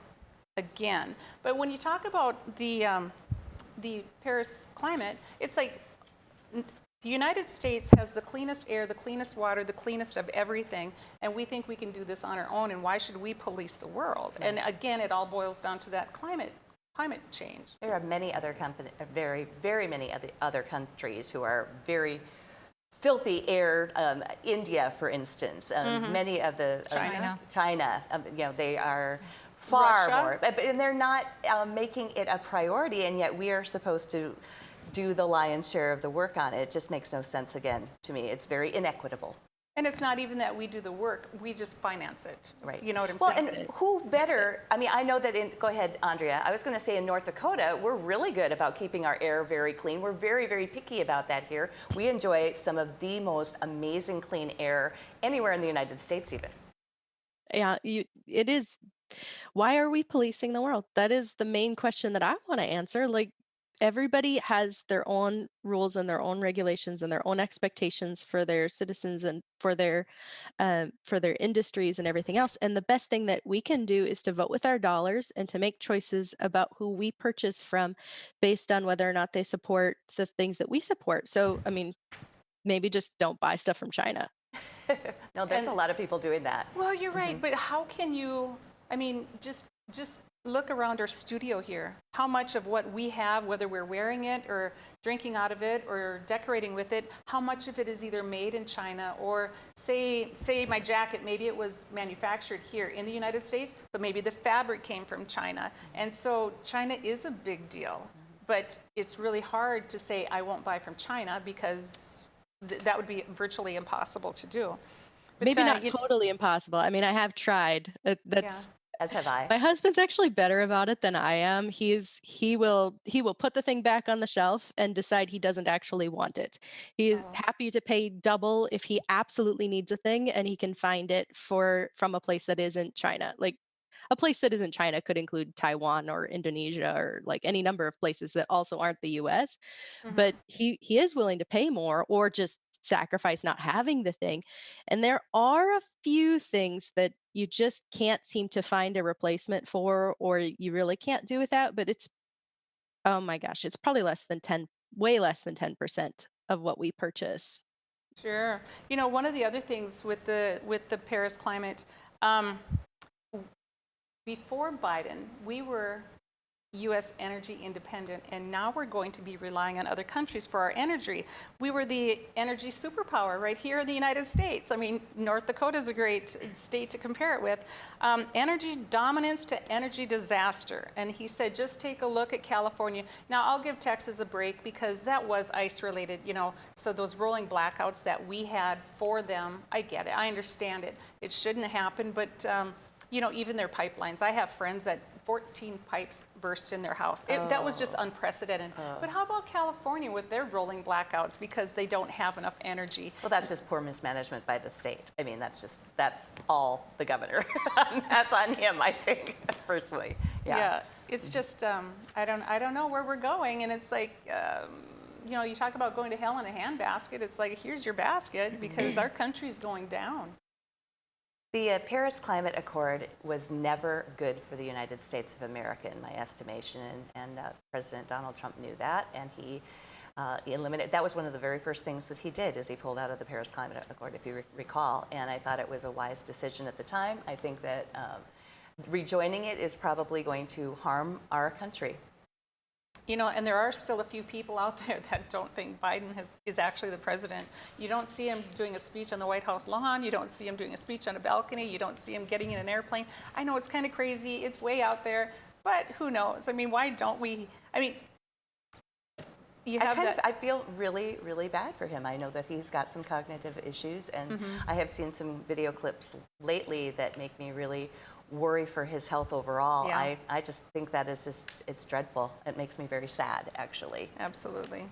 [SPEAKER 1] again. But when you talk about the Paris climate, it's like the United States has the cleanest air, the cleanest water, the cleanest of everything, and we think we can do this on our own, and why should we police the world? And again, it all boils down to that climate change.
[SPEAKER 2] There are many other very, very many other countries who are very filthy air. India, for instance, many of the China, they are far
[SPEAKER 1] Russia.
[SPEAKER 2] more, and they're not making it a priority, and yet we are supposed to do the lion's share of the work on it. It just makes no sense again to me. It's very inequitable.
[SPEAKER 1] And it's not even that we do the work, we just finance it.
[SPEAKER 2] Right.
[SPEAKER 1] You know what I'm
[SPEAKER 2] well,
[SPEAKER 1] saying?
[SPEAKER 2] And who better, I mean, I know that go ahead, Andrea. I was going to say in North Dakota, we're really good about keeping our air very clean. We're very, very picky about that here. We enjoy some of the most amazing clean air anywhere in the United States even.
[SPEAKER 4] Yeah, it is. Why are we policing the world? That is the main question that I want to answer. Like, everybody has their own rules and their own regulations and their own expectations for their citizens and for their industries and everything else. And the best thing that we can do is to vote with our dollars and to make choices about who we purchase from based on whether or not they support the things that we support. So, I mean, maybe just don't buy stuff from China.
[SPEAKER 2] No, there's a lot of people doing that.
[SPEAKER 1] Well, you're right, but how can you, I mean, just look around our studio here. How much of what we have, whether we're wearing it or drinking out of it or decorating with it, how much of it is either made in China or say my jacket, maybe it was manufactured here in the United States, but maybe the fabric came from China. And so China is a big deal, but it's really hard to say I won't buy from China because that would be virtually impossible to do. But,
[SPEAKER 4] maybe not totally impossible. I mean, I have tried.
[SPEAKER 2] As have I.
[SPEAKER 4] My husband's actually better about it than I am. He will put the thing back on the shelf and decide he doesn't actually want it. He is happy to pay double if he absolutely needs a thing and he can find it from a place that isn't China. Like, a place that isn't China could include Taiwan or Indonesia or like any number of places that also aren't the US. But he is willing to pay more or just sacrifice not having the thing. And there are a few things that you just can't seem to find a replacement for, or you really can't do without, but oh my gosh, it's probably way less than 10% of what we purchase.
[SPEAKER 1] Sure. You know, one of the other things with the Paris climate, before Biden, we were U.S. energy independent, and now we're going to be relying on other countries for our energy. We were the energy superpower right here in the United States. I mean, North Dakota is a great state to compare it with. Energy dominance to energy disaster. And he said, just take a look at California. Now, I'll give Texas a break because that was ice-related, you know, so those rolling blackouts that we had for them, I get it, I understand it. It shouldn't happen, but you know, even their pipelines. I have friends that 14 pipes burst in their house. That was just unprecedented. But how about California with their rolling blackouts because they don't have enough energy?
[SPEAKER 2] Well, that's just poor mismanagement by the state. I mean, that's all the governor. That's on him, I think, personally.
[SPEAKER 1] Yeah, it's just, I don't know where we're going. And it's like, you know, you talk about going to hell in a handbasket. It's like, here's your basket because our country's going down.
[SPEAKER 2] The Paris Climate Accord was never good for the United States of America, in my estimation, and President Donald Trump knew that, and he eliminated. That was one of the very first things that he did, is he pulled out of the Paris Climate Accord, if you recall, and I thought it was a wise decision at the time. I think that rejoining it is probably going to harm our country.
[SPEAKER 1] You know, and there are still a few people out there that don't think Biden is actually the president. You don't see him doing a speech on the White House lawn. You don't see him doing a speech on a balcony. You don't see him getting in an airplane. I know it's kind of crazy. It's way out there, but who knows? I mean, why don't we? I mean,
[SPEAKER 2] I feel really, really bad for him. I know that he's got some cognitive issues, and I have seen some video clips lately that make me really worry for his health overall.
[SPEAKER 1] Yeah.
[SPEAKER 2] I just think that is it's dreadful. It makes me very sad, actually.
[SPEAKER 1] Absolutely.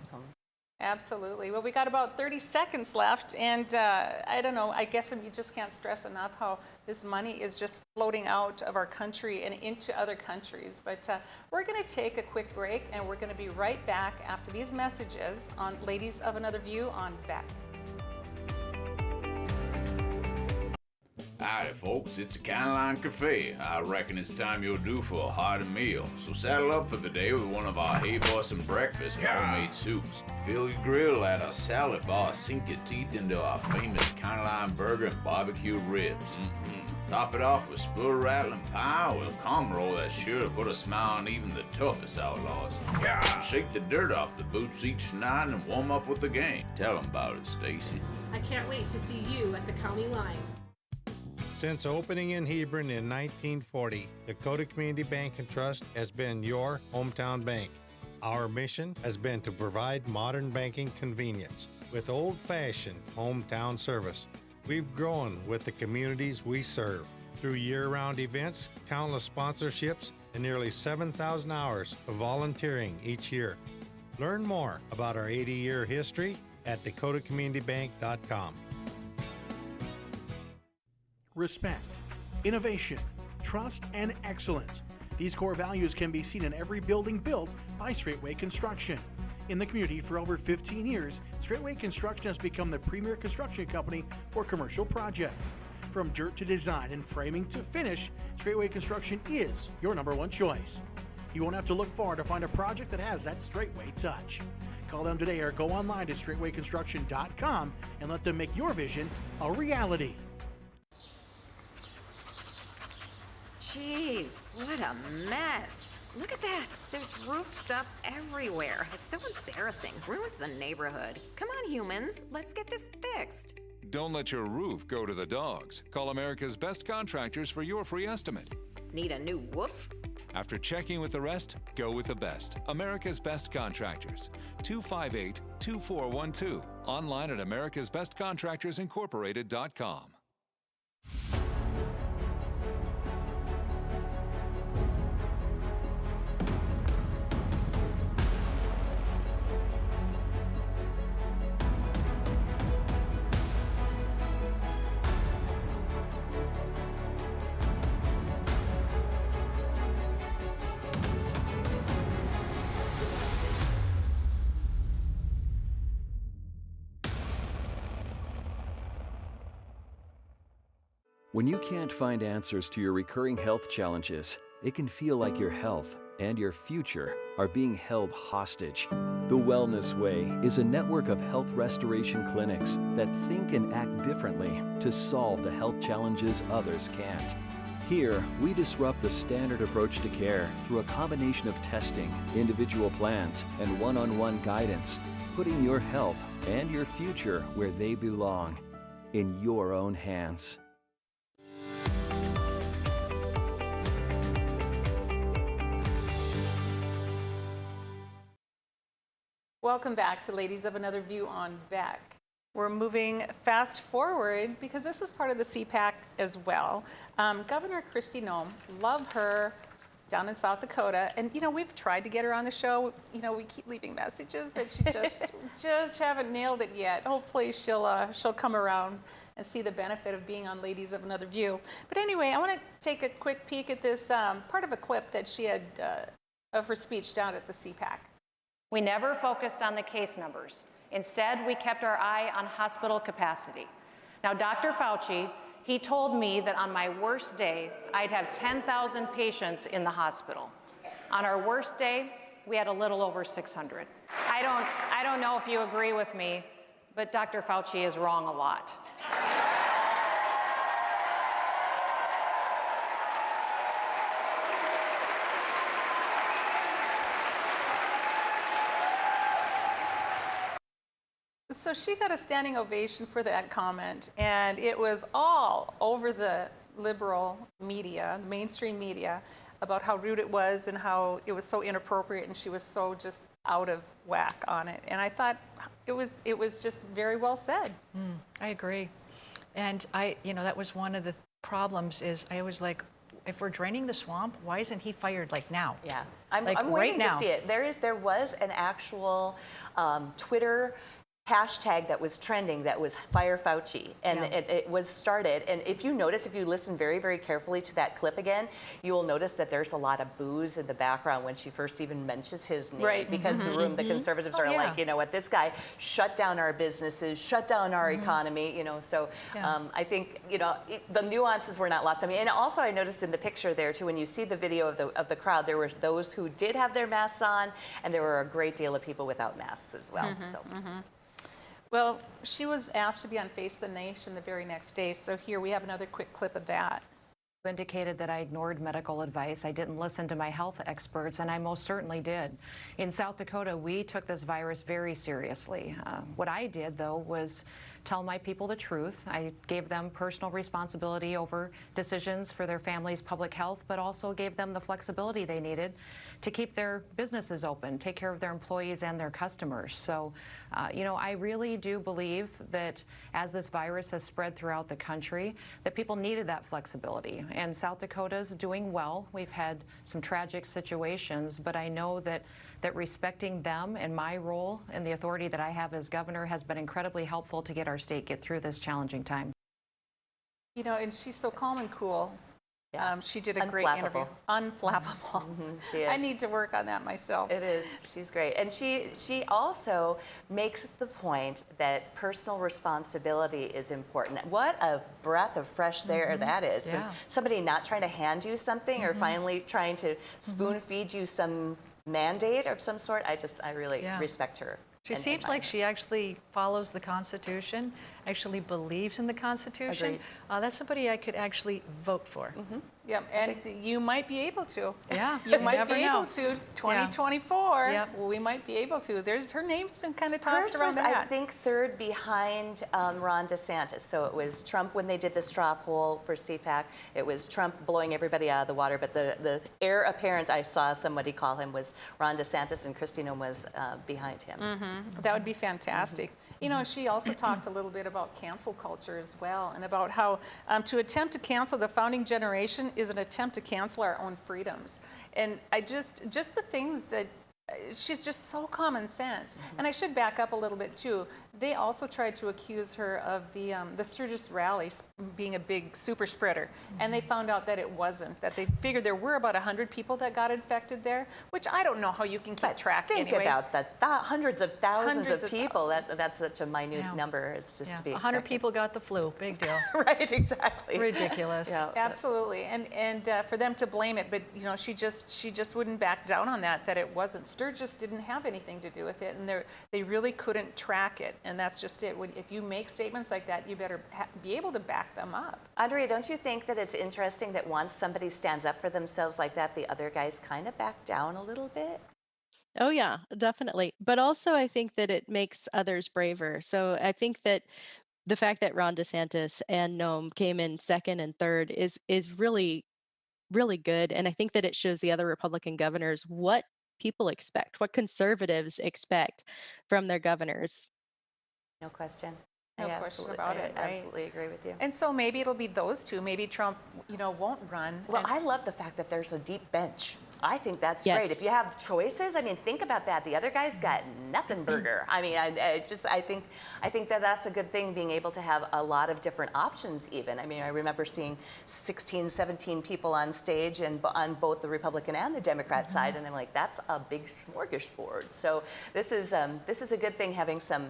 [SPEAKER 1] Absolutely. Well, we got about 30 seconds left, and I don't know, I guess you just can't stress enough how this money is just floating out of our country and into other countries. But we're going to take a quick break, and we're going to be right back after these messages on Ladies of Another View on Beck.
[SPEAKER 5] Howdy folks, it's a Caroline Cafe. I reckon it's time you're due for a hearty meal. So saddle up for the day with one of our Hay-Boston breakfast homemade soups. Fill your grill at our salad bar, sink your teeth into our famous Caroline burger and barbecue ribs. Top it off with spoon-rattling pie with a calm roll that's sure to put a smile on even the toughest outlaws. Shake the dirt off the boots each night and warm up with the gang. Tell them about it, Stacy.
[SPEAKER 6] I can't wait to see you at the county line.
[SPEAKER 20] Since opening in Hebron in 1940, Dakota Community Bank and Trust has been your hometown bank. Our mission has been to provide modern banking convenience with old-fashioned hometown service. We've grown with the communities we serve through year-round events, countless sponsorships, and nearly 7,000 hours of volunteering each year. Learn more about our 80-year history at dakotacommunitybank.com.
[SPEAKER 7] Respect, innovation, trust, and excellence. These core values can be seen in every building built by Straightway Construction. In the community for over 15 years, Straightway Construction has become the premier construction company for commercial projects. From dirt to design and framing to finish, Straightway Construction is your #1 choice. You won't have to look far to find a project that has that Straightway touch. Call them today or go online to straightwayconstruction.com and let them make your vision a reality.
[SPEAKER 18] Jeez, what a mess. Look at that. There's roof stuff everywhere. It's so embarrassing. Ruins the neighborhood. Come on, humans. Let's get this fixed.
[SPEAKER 19] Don't let your roof go to the dogs. Call America's Best Contractors for your free estimate.
[SPEAKER 18] Need a new woof?
[SPEAKER 19] After checking with the rest, go with the best. America's Best Contractors. 258-2412. Online at americasbestcontractorsincorporated.com.
[SPEAKER 8] When you can't find answers to your recurring health challenges, it can feel like your health and your future are being held hostage. The Wellness Way is a network of health restoration clinics that think and act differently to solve the health challenges others can't. Here, we disrupt the standard approach to care through a combination of testing, individual plans, and one-on-one guidance, putting your health and your future where they belong, in your own hands.
[SPEAKER 1] Welcome back to Ladies of Another View on Beck. We're moving fast forward because this is part of the CPAC as well. Governor Kristi Noem, love her, down in South Dakota. And, you know, we've tried to get her on the show. You know, we keep leaving messages, but she just haven't nailed it yet. Hopefully she'll come around and see the benefit of being on Ladies of Another View. But anyway, I want to take a quick peek at this part of a clip that she had of her speech down at the CPAC.
[SPEAKER 9] We never focused on the case numbers. Instead, we kept our eye on hospital capacity. Now, Dr. Fauci, he told me that on my worst day, I'd have 10,000 patients in the hospital. On our worst day, we had a little over 600. I don't know if you agree with me, but Dr. Fauci is wrong a lot.
[SPEAKER 1] So she got a standing ovation for that comment, and it was all over the liberal media, the mainstream media, about how rude it was and how it was so inappropriate, and she was so just out of whack on it. And I thought it was just very well said.
[SPEAKER 3] I agree. And that was one of the problems is I was like, if we're draining the swamp, why isn't he fired like now?
[SPEAKER 2] Yeah, I'm
[SPEAKER 3] like,
[SPEAKER 2] waiting
[SPEAKER 3] right
[SPEAKER 2] to
[SPEAKER 3] now.
[SPEAKER 2] see it. There was an actual Twitter hashtag that was trending that was Fire Fauci, and it was started. And if you notice, if you listen very, very carefully to that clip again, you will notice that there's a lot of boos in the background when she first even mentions his name,
[SPEAKER 1] right?
[SPEAKER 2] Because the conservatives are like, you know what, this guy shut down our businesses, shut down our economy, you know. So I think, you know, the nuances were not lost on me. And also, I noticed in the picture there too, when you see the video of the crowd, there were those who did have their masks on, and there were a great deal of people without masks as well.
[SPEAKER 1] Well, she was asked to be on Face the Nation the very next day, so here we have another quick clip of that.
[SPEAKER 9] Indicated that I ignored medical advice. I didn't listen to my health experts, and I most certainly did. In South Dakota, we took this virus very seriously. What I did, though, was tell my people the truth. I gave them personal responsibility over decisions for their family's public health, but also gave them the flexibility they needed to keep their businesses open, take care of their employees and their customers. So, I really do believe that as this virus has spread throughout the country, that people needed that flexibility. And South Dakota's doing well. We've had some tragic situations, but I know that respecting them and my role and the authority that I have as governor has been incredibly helpful to get through this challenging time.
[SPEAKER 1] And she's so calm and cool. She did a great interview. Unflappable.
[SPEAKER 2] She is.
[SPEAKER 1] I need to work on that myself.
[SPEAKER 2] It is. She's great. And she also makes the point that personal responsibility is important. What a breath of fresh air that is.
[SPEAKER 3] Yeah.
[SPEAKER 2] And somebody not trying to hand you something or finally trying to spoon feed you some mandate of some sort. I really respect her.
[SPEAKER 3] She seems like she actually follows the Constitution, actually believes in the Constitution. That's somebody I could actually vote for.
[SPEAKER 1] Yeah, and you might be able to.
[SPEAKER 3] Yeah,
[SPEAKER 1] you might
[SPEAKER 3] never
[SPEAKER 1] be
[SPEAKER 3] know.
[SPEAKER 1] able to. 2024. We might be able to. Her name's been kind of tossed
[SPEAKER 2] Hers
[SPEAKER 1] around
[SPEAKER 2] was,
[SPEAKER 1] the hat.
[SPEAKER 2] I think, third behind Ron DeSantis. So it was Trump when they did the straw poll for CPAC. It was Trump blowing everybody out of the water. But the heir apparent, I saw somebody call him, was Ron DeSantis, and Christina was behind him.
[SPEAKER 1] That would be fantastic. She also talked a little bit about cancel culture as well, and about how to attempt to cancel the founding generation is an attempt to cancel our own freedoms. And just the things that she's just so common sense. And I should back up a little bit too. They also tried to accuse her of the Sturgis rally being a big super spreader, and they found out that it wasn't. That they figured there were about 100 people that got infected there, which I don't know how you can keep track.
[SPEAKER 2] Think
[SPEAKER 1] anyway.
[SPEAKER 2] about that. Hundreds of thousands
[SPEAKER 1] Hundreds
[SPEAKER 2] of people. That's such a minute number. It's just to be expected.
[SPEAKER 3] 100 people got the flu. Big deal.
[SPEAKER 2] Right, exactly.
[SPEAKER 3] Ridiculous.
[SPEAKER 1] Absolutely. And for them to blame it, but she just wouldn't back down on that it wasn't. Sturgis didn't have anything to do with it, and they really couldn't track it. And that's just it. If you make statements like that, you better be able to back them up.
[SPEAKER 2] Andrea, don't you think that it's interesting that once somebody stands up for themselves like that, the other guys kind of back down a little bit?
[SPEAKER 4] Oh, yeah, definitely. But also, I think that it makes others braver. So I think that the fact that Ron DeSantis and Noem came in second and third is really, really good. And I think that it shows the other Republican governors what people expect, what conservatives expect from their governors.
[SPEAKER 2] No question.
[SPEAKER 1] No question about it.
[SPEAKER 2] I absolutely agree with you.
[SPEAKER 1] And so maybe it'll be those two. Maybe Trump, won't run.
[SPEAKER 2] Well, I love the fact that there's a deep bench. I think that's
[SPEAKER 4] Yes.
[SPEAKER 2] great. If you have choices, think about that. The other guy's got nothing burger. I think that that's a good thing, being able to have a lot of different options even. I remember seeing 16, 17 people on stage and on both the Republican and the Democrat side, and I'm like, that's a big smorgasbord. So this is a good thing, having some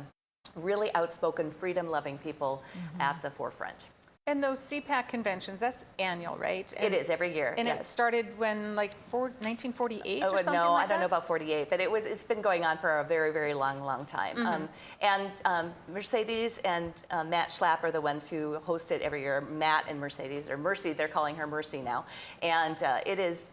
[SPEAKER 2] really outspoken, freedom-loving people at the forefront.
[SPEAKER 1] And those CPAC conventions, that's annual, right?
[SPEAKER 2] It is every year.
[SPEAKER 1] And
[SPEAKER 2] yes.
[SPEAKER 1] it started when, 1948 or something
[SPEAKER 2] no,
[SPEAKER 1] like
[SPEAKER 2] I don't know about 48, but it's been going on for a very, very long time. Mercedes and Matt Schlapp are the ones who host it every year. Matt and Mercedes, or Mercy, they're calling her Mercy now. And it is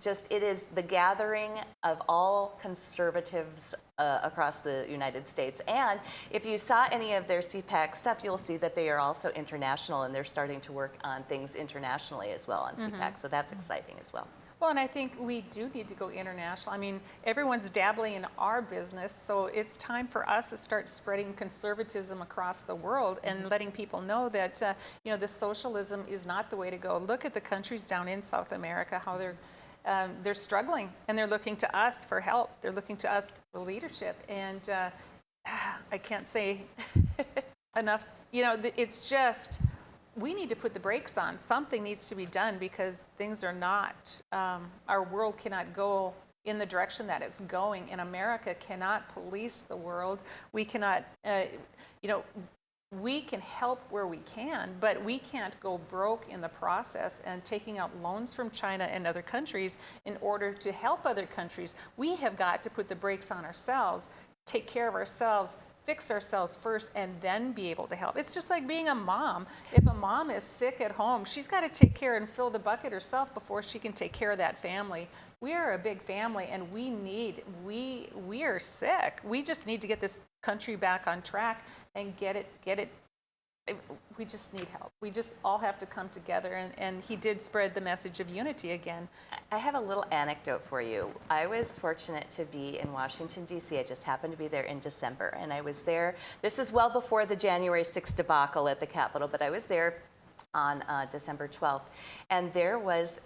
[SPEAKER 2] the gathering of all conservatives across the United States. And if you saw any of their CPAC stuff, you'll see that they are also international, and they're starting to work on things internationally as well on CPAC. So that's exciting as well.
[SPEAKER 1] Well, and I think we do need to go international. Everyone's dabbling in our business, so it's time for us to start spreading conservatism across the world and letting people know that, the socialism is not the way to go. Look at the countries down in South America, how they're struggling, and they're looking to us for help. They're looking to us for leadership, and I can't say enough. It's just, we need to put the brakes on. Something needs to be done, because things are not, our world cannot go in the direction that it's going, and America cannot police the world. We cannot, we can help where we can, but we can't go broke in the process and taking out loans from China and other countries in order to help other countries. We have got to put the brakes on ourselves, take care of ourselves, fix ourselves first, and then be able to help. It's just like being a mom. If a mom is sick at home, she's got to take care and fill the bucket herself before she can take care of that family. We are a big family, and we are sick. We just need to get this country back on track and get it we just need help. We just all have to come together, and he did spread the message of unity again.
[SPEAKER 2] I have a little anecdote for you. I was fortunate to be in Washington, D.C. I just happened to be there in December, and I was there. This is well before the January 6th debacle at the Capitol, but I was there on December 12th, and there was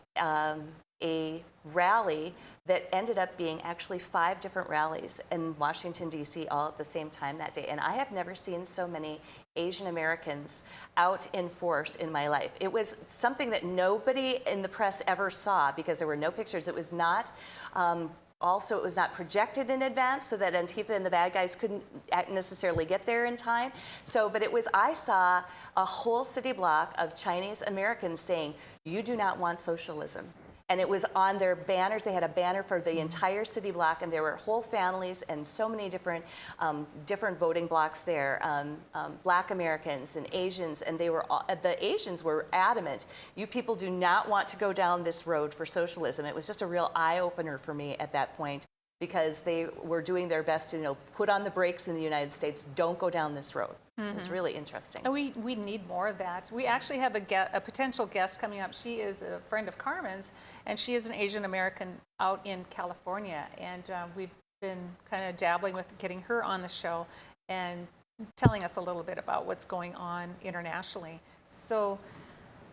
[SPEAKER 2] a rally that ended up being actually 5 different rallies in Washington, D.C. all at the same time that day. And I have never seen so many Asian Americans out in force in my life. It was something that nobody in the press ever saw because there were no pictures. It was not, also it was not projected in advance so that Antifa and the bad guys couldn't necessarily get there in time. So, but it was, I saw a whole city block of Chinese Americans saying, "You do not want socialism." And it was on their banners. They had a banner for the entire city block, and there were whole families and so many different different voting blocks there. Black Americans and Asians, and they were all, the Asians were adamant. You people do not want to go down this road for socialism. It was just a real eye opener for me at that point, because they were doing their best to, put on the brakes in the United States. Don't go down this road. It was really interesting.
[SPEAKER 1] And we need more of that. We actually have a potential guest coming up. She is a friend of Carmen's, and she is an Asian American out in California. And we've been kind of dabbling with getting her on the show and telling us a little bit about what's going on internationally. So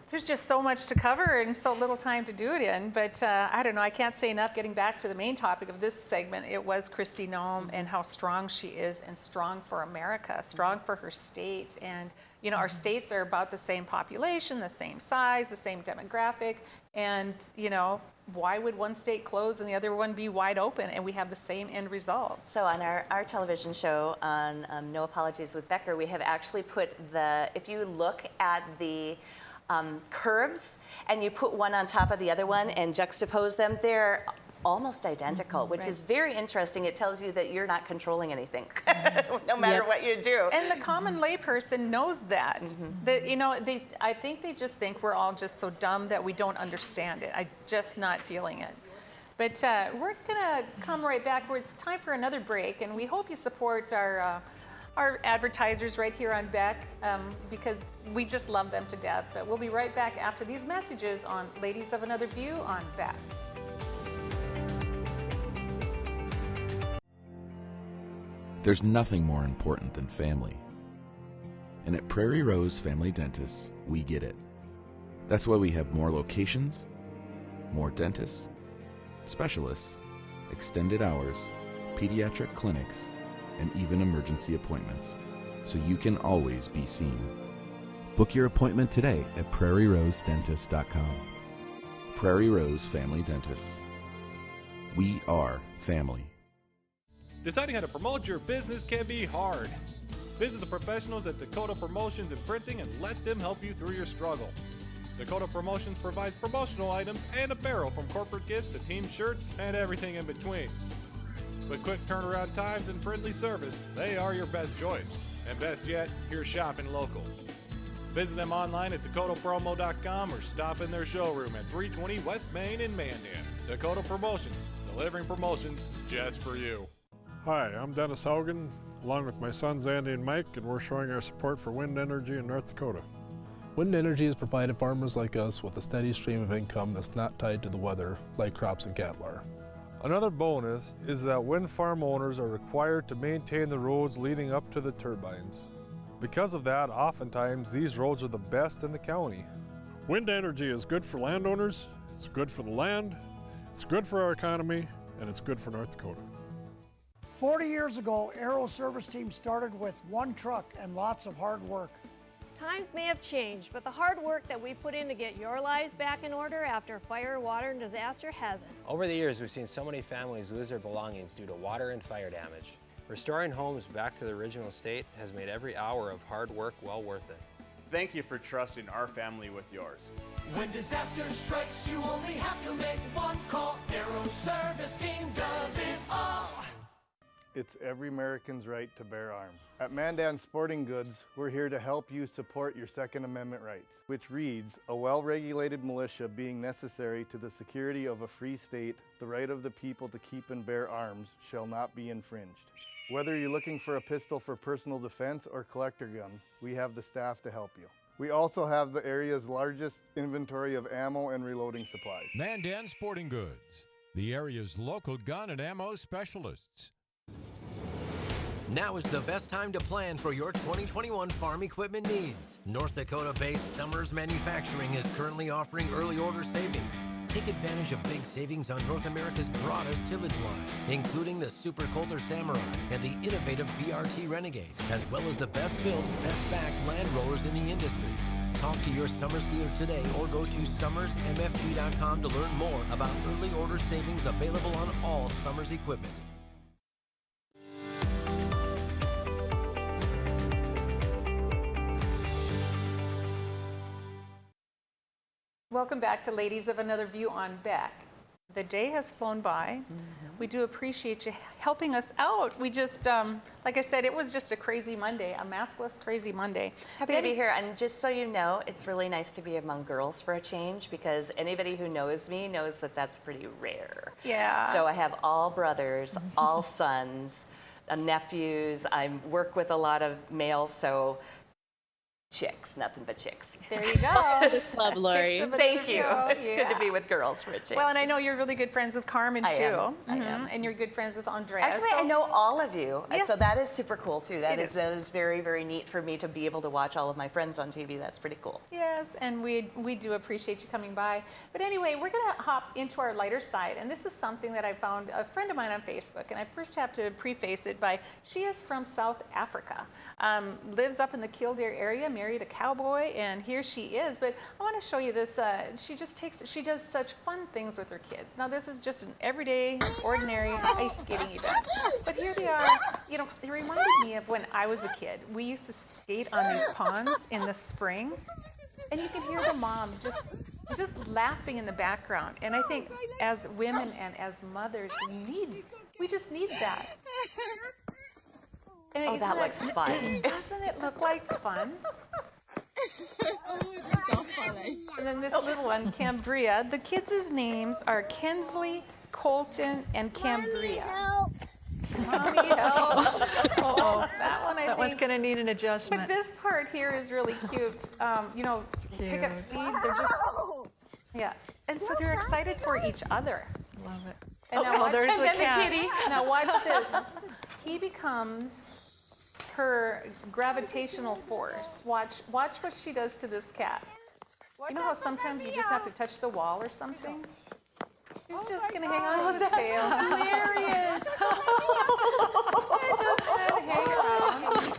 [SPEAKER 1] there's just so much to cover and so little time to do it in, but I don't know, I can't say enough. Getting back to the main topic of this segment, it was Kristi Noem and how strong she is, and strong for America, strong for her state. And our states are about the same population, the same size, the same demographic, and why would one state close and the other one be wide open, and we have the same end result?
[SPEAKER 2] So on our television show on No Apologies with Becker, we have actually put if you look at the curves and you put one on top of the other one and juxtapose them, they're almost identical, which is very interesting. It tells you that you're not controlling anything, no matter what you do.
[SPEAKER 1] And the common layperson knows that. I think they just think we're all just so dumb that we don't understand it. I'm just not feeling it. But we're gonna come right back where it's time for another break, and we hope you support our advertisers right here on Beck, because we just love them to death. But we'll be right back after these messages on Ladies of Another View on Beck.
[SPEAKER 10] There's nothing more important than family. And at Prairie Rose Family Dentists, we get it. That's why we have more locations, more dentists, specialists, extended hours, pediatric clinics, and even emergency appointments, so you can always be seen. Book your appointment today at prairierosedentist.com. Prairie Rose Family Dentists. We are family.
[SPEAKER 11] Deciding how to promote your business can be hard. Visit the professionals at Dakota Promotions and Printing and let them help you through your struggle. Dakota Promotions provides promotional items and apparel, from corporate gifts to team shirts and everything in between. With quick turnaround times and friendly service, they are your best choice. And best yet, you're shopping local. Visit them online at dakotapromo.com or stop in their showroom at 320 West Main in Mandan. Dakota Promotions, delivering promotions just for you.
[SPEAKER 12] Hi, I'm Dennis Haugen, along with my sons Andy and Mike, and we're showing our support for wind energy in North Dakota.
[SPEAKER 13] Wind energy has provided farmers like us with a steady stream of income that's not tied to the weather like crops and cattle are.
[SPEAKER 12] Another bonus is that wind farm owners are required to maintain the roads leading up to the turbines. Because of that, oftentimes these roads are the best in the county. Wind energy is good for landowners, it's good for the land, it's good for our economy, and it's good for North Dakota.
[SPEAKER 25] 40 years ago, Aero Service Team started with one truck and lots of hard work.
[SPEAKER 26] Times may have changed, but the hard work that we put in to get your lives back in order after fire, water, and disaster hasn't.
[SPEAKER 14] Over the years, we've seen so many families lose their belongings due to water and fire damage. Restoring homes back to the original state has made every hour of hard work well worth it.
[SPEAKER 15] Thank you for trusting our family with yours.
[SPEAKER 16] When disaster strikes, you only have to make one call. Aero Service Team does it all.
[SPEAKER 12] It's every American's right to bear arms. At Mandan Sporting Goods, we're here to help you support your Second Amendment rights, which reads, a well-regulated militia being necessary to the security of a free state, the right of the people to keep and bear arms shall not be infringed. Whether you're looking for a pistol for personal defense or collector gun, we have the staff to help you. We also have the area's largest inventory of ammo and reloading supplies.
[SPEAKER 5] Mandan Sporting Goods, the area's local gun and ammo specialists.
[SPEAKER 17] Now is the best time to plan for your 2021 farm equipment needs. North Dakota-based Summers Manufacturing is currently offering early order savings. Take advantage of big savings on North America's broadest tillage line, including the Super Coulter Samurai and the innovative VRT Renegade, as well as the best built, best backed land rollers in the industry. Talk to your Summers dealer today or go to summersmfg.com to learn more about early order savings available on all Summers equipment.
[SPEAKER 1] Welcome back to Ladies of Another View on Beck. The day has flown by. We do appreciate you helping us out. We just, like I said, it was just a crazy Monday, a maskless crazy Monday.
[SPEAKER 2] Happy to be here, and just so you know, it's really nice to be among girls for a change, because anybody who knows me knows that that's pretty rare.
[SPEAKER 1] Yeah.
[SPEAKER 2] So I have all brothers, all sons, nephews. I work with a lot of males, so chicks, nothing but chicks.
[SPEAKER 1] There you go.
[SPEAKER 4] This love, Lori.
[SPEAKER 2] Thank you. It's good to be with girls for a change.
[SPEAKER 1] Well, and I know you're really good friends with Carmen, too.
[SPEAKER 2] I am.
[SPEAKER 1] And you're good friends with Andrea.
[SPEAKER 2] Actually, I know all of you,
[SPEAKER 1] Yes.
[SPEAKER 2] so that is super cool, too. That
[SPEAKER 1] It
[SPEAKER 2] is very, very neat for me to be able to watch all of my friends on TV. That's pretty cool.
[SPEAKER 1] Yes, and we do appreciate you coming by. But anyway, we're going to hop into our lighter side, and this is something that I found a friend of mine on Facebook, and I first have to preface it by, she is from South Africa, lives up in the Kildare area, married a cowboy, and here she is. But I want to show you this. She does such fun things with her kids. Now, this is just an everyday, ordinary ice skating event. But here they are. You know, it reminded me of when I was a kid. We used to skate on these ponds in the spring, and you can hear the mom just laughing in the background. And I think as women and as mothers, we just need that. And
[SPEAKER 2] Oh, that looks fun.
[SPEAKER 1] Doesn't it look like fun? And then this little one, Cambria. The kids' names are Kensley, Colton, and Cambria. Mommy, help. Oh, that one I think.
[SPEAKER 3] That one's going to need an adjustment.
[SPEAKER 1] But this part here is really cute. You know, pick up Steve. They're just, yeah. And so they're excited for each other.
[SPEAKER 3] Love it.
[SPEAKER 1] And now watch,
[SPEAKER 3] there's the cat.
[SPEAKER 1] kitty. Now watch this. He becomes her gravitational force. Watch what she does to this cat. You know how sometimes you just have to touch the wall or something? He's just gonna hang on to his tail.
[SPEAKER 2] Hilarious.
[SPEAKER 1] Just gonna hang around.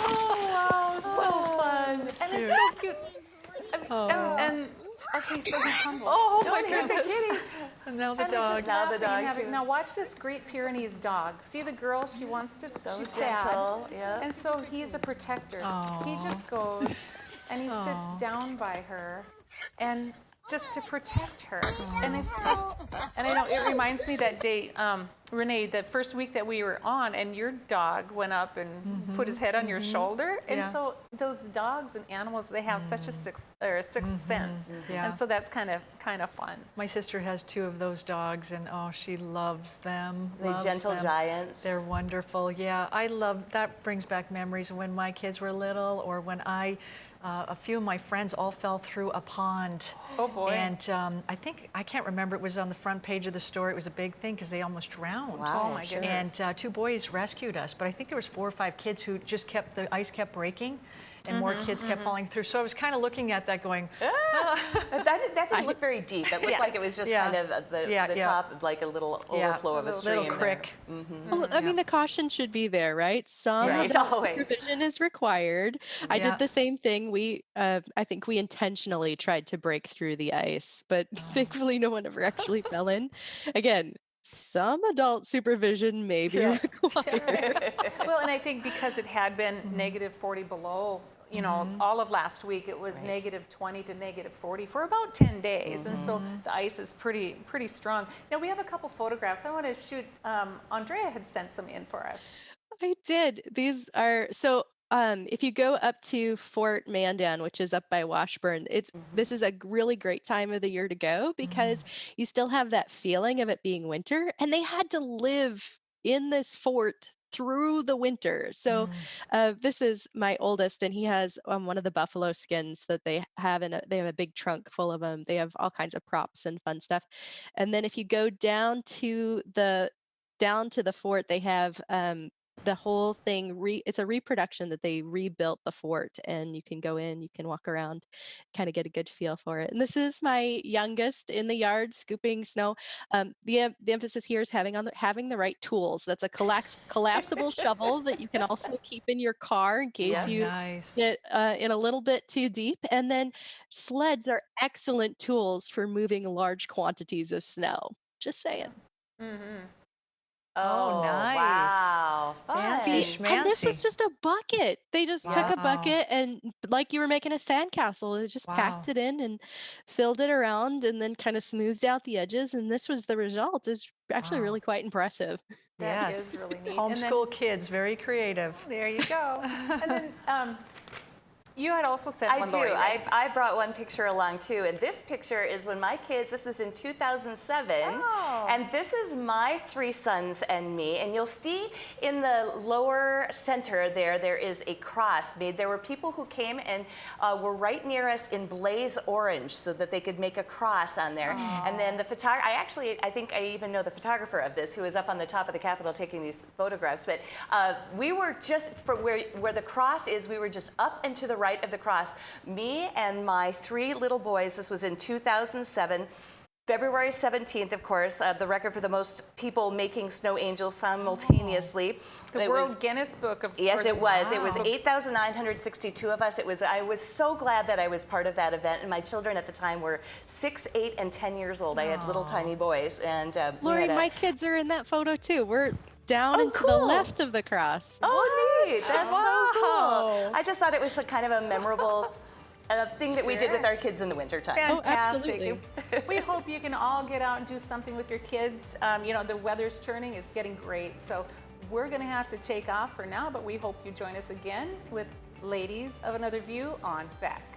[SPEAKER 1] Oh wow, so fun. And it's so cute. And okay, so he tumbles.
[SPEAKER 3] Oh my
[SPEAKER 1] Don't hit the
[SPEAKER 3] goodness.
[SPEAKER 1] kitty.
[SPEAKER 3] And now the
[SPEAKER 1] And they're
[SPEAKER 3] dog.
[SPEAKER 1] just laughing and having- Now watch this Great Pyrenees dog. See the girl? She wants to. She's
[SPEAKER 2] gentle,
[SPEAKER 1] sad.
[SPEAKER 2] yeah.
[SPEAKER 1] And so he's a protector. He just goes and he sits down by her, and just to protect her. And it's just, and I know it reminds me that day, Renee, the first week that we were on, and your dog went up and put his head on your shoulder. And so those dogs and animals, they have such a sixth sense.
[SPEAKER 3] Yeah.
[SPEAKER 1] And so that's kind of fun.
[SPEAKER 3] My sister has 2 of those dogs, and oh, she loves them.
[SPEAKER 2] The
[SPEAKER 3] loves
[SPEAKER 2] gentle
[SPEAKER 3] them.
[SPEAKER 2] giants.
[SPEAKER 3] They're wonderful. Yeah, I love that. Brings back memories of when my kids were little, or when a few of my friends all fell through a pond.
[SPEAKER 1] Oh boy.
[SPEAKER 3] And I can't remember, it was on the front page of the story. It was a big thing because they almost drowned.
[SPEAKER 2] Wow. Oh my goodness.
[SPEAKER 3] And 2 boys rescued us, but I think there was 4 or 5 kids who just the ice kept breaking, and more kids kept falling through. So I was kind of looking at that going,
[SPEAKER 2] That didn't look very deep. It looked like it was just kind of the top of like a little overflow of a stream.
[SPEAKER 3] Little crick.
[SPEAKER 4] Well, I mean, the caution should be there, right? Some supervision is required. I did the same thing. I think we intentionally tried to break through the ice, but thankfully no one ever actually fell in. Again, some adult supervision may be required.
[SPEAKER 1] Well, and I think because it had been negative 40 below, you know, all of last week it was -20 to -40 for about 10 days. And so the ice is pretty strong. Now we have a couple photographs. I want to shoot, Andrea had sent some in for us.
[SPEAKER 4] I did. These are so if you go up to Fort Mandan, which is up by Washburn, this is a really great time of the year to go because you still have that feeling of it being winter, and they had to live in this fort through the winter. So this is my oldest, and he has one of the buffalo skins that they have they have a big trunk full of them. They have all kinds of props and fun stuff. And then if you go down to the fort, they have the whole thing it's a reproduction that they rebuilt the fort, and you can go in, you can walk around, kind of get a good feel for it. And this is my youngest in the yard scooping snow. The emphasis here is having the right tools. That's a collapsible shovel that you can also keep in your car in case you get in a little bit too deep. And then sleds are excellent tools for moving large quantities of snow. Just saying.
[SPEAKER 2] Oh,
[SPEAKER 3] nice.
[SPEAKER 2] Wow.
[SPEAKER 3] Fancy
[SPEAKER 2] Fun.
[SPEAKER 4] And this was
[SPEAKER 3] schmancy.
[SPEAKER 4] just a bucket. They just took a bucket and, like you were making a sandcastle, they just packed it in and filled it around and then kind of smoothed out the edges. And this was the result. It's actually really quite impressive.
[SPEAKER 1] That is
[SPEAKER 3] Yes.
[SPEAKER 1] really neat.
[SPEAKER 3] Homeschool kids, very creative.
[SPEAKER 1] There you go. And then you had also sent
[SPEAKER 2] I
[SPEAKER 1] one,
[SPEAKER 2] do.
[SPEAKER 1] Lori, right?
[SPEAKER 2] I brought one picture along too, and this picture is when my kids, this was in 2007, and this is my 3 sons and me, and you'll see in the lower center there is a cross made. There were people who came and were right near us in blaze orange so that they could make a cross on there. And then the photographer, I think I even know the photographer of this, who was up on the top of the Capitol taking these photographs, but we were just, for where the cross is, we were just up and to the right of the cross. Me and my 3 little boys, this was in 2007. February 17th, of course, the record for the most people making snow angels simultaneously.
[SPEAKER 1] The World Guinness Book of...
[SPEAKER 2] Yes, it was. It was 8,962 of us. I was so glad that I was part of that event, and my children at the time were 6, 8, and 10 years old. I had little tiny boys, and
[SPEAKER 4] Lori, my kids are in that photo too. We're down and to the left of the cross.
[SPEAKER 2] Oh, neat. That's so cool. I just thought it was a kind of a memorable thing that we did with our kids in the wintertime.
[SPEAKER 1] Fantastic. We hope you can all get out and do something with your kids. You know, the weather's turning, it's getting great. So we're going to have to take off for now, but we hope you join us again with Ladies of Another View on Fact.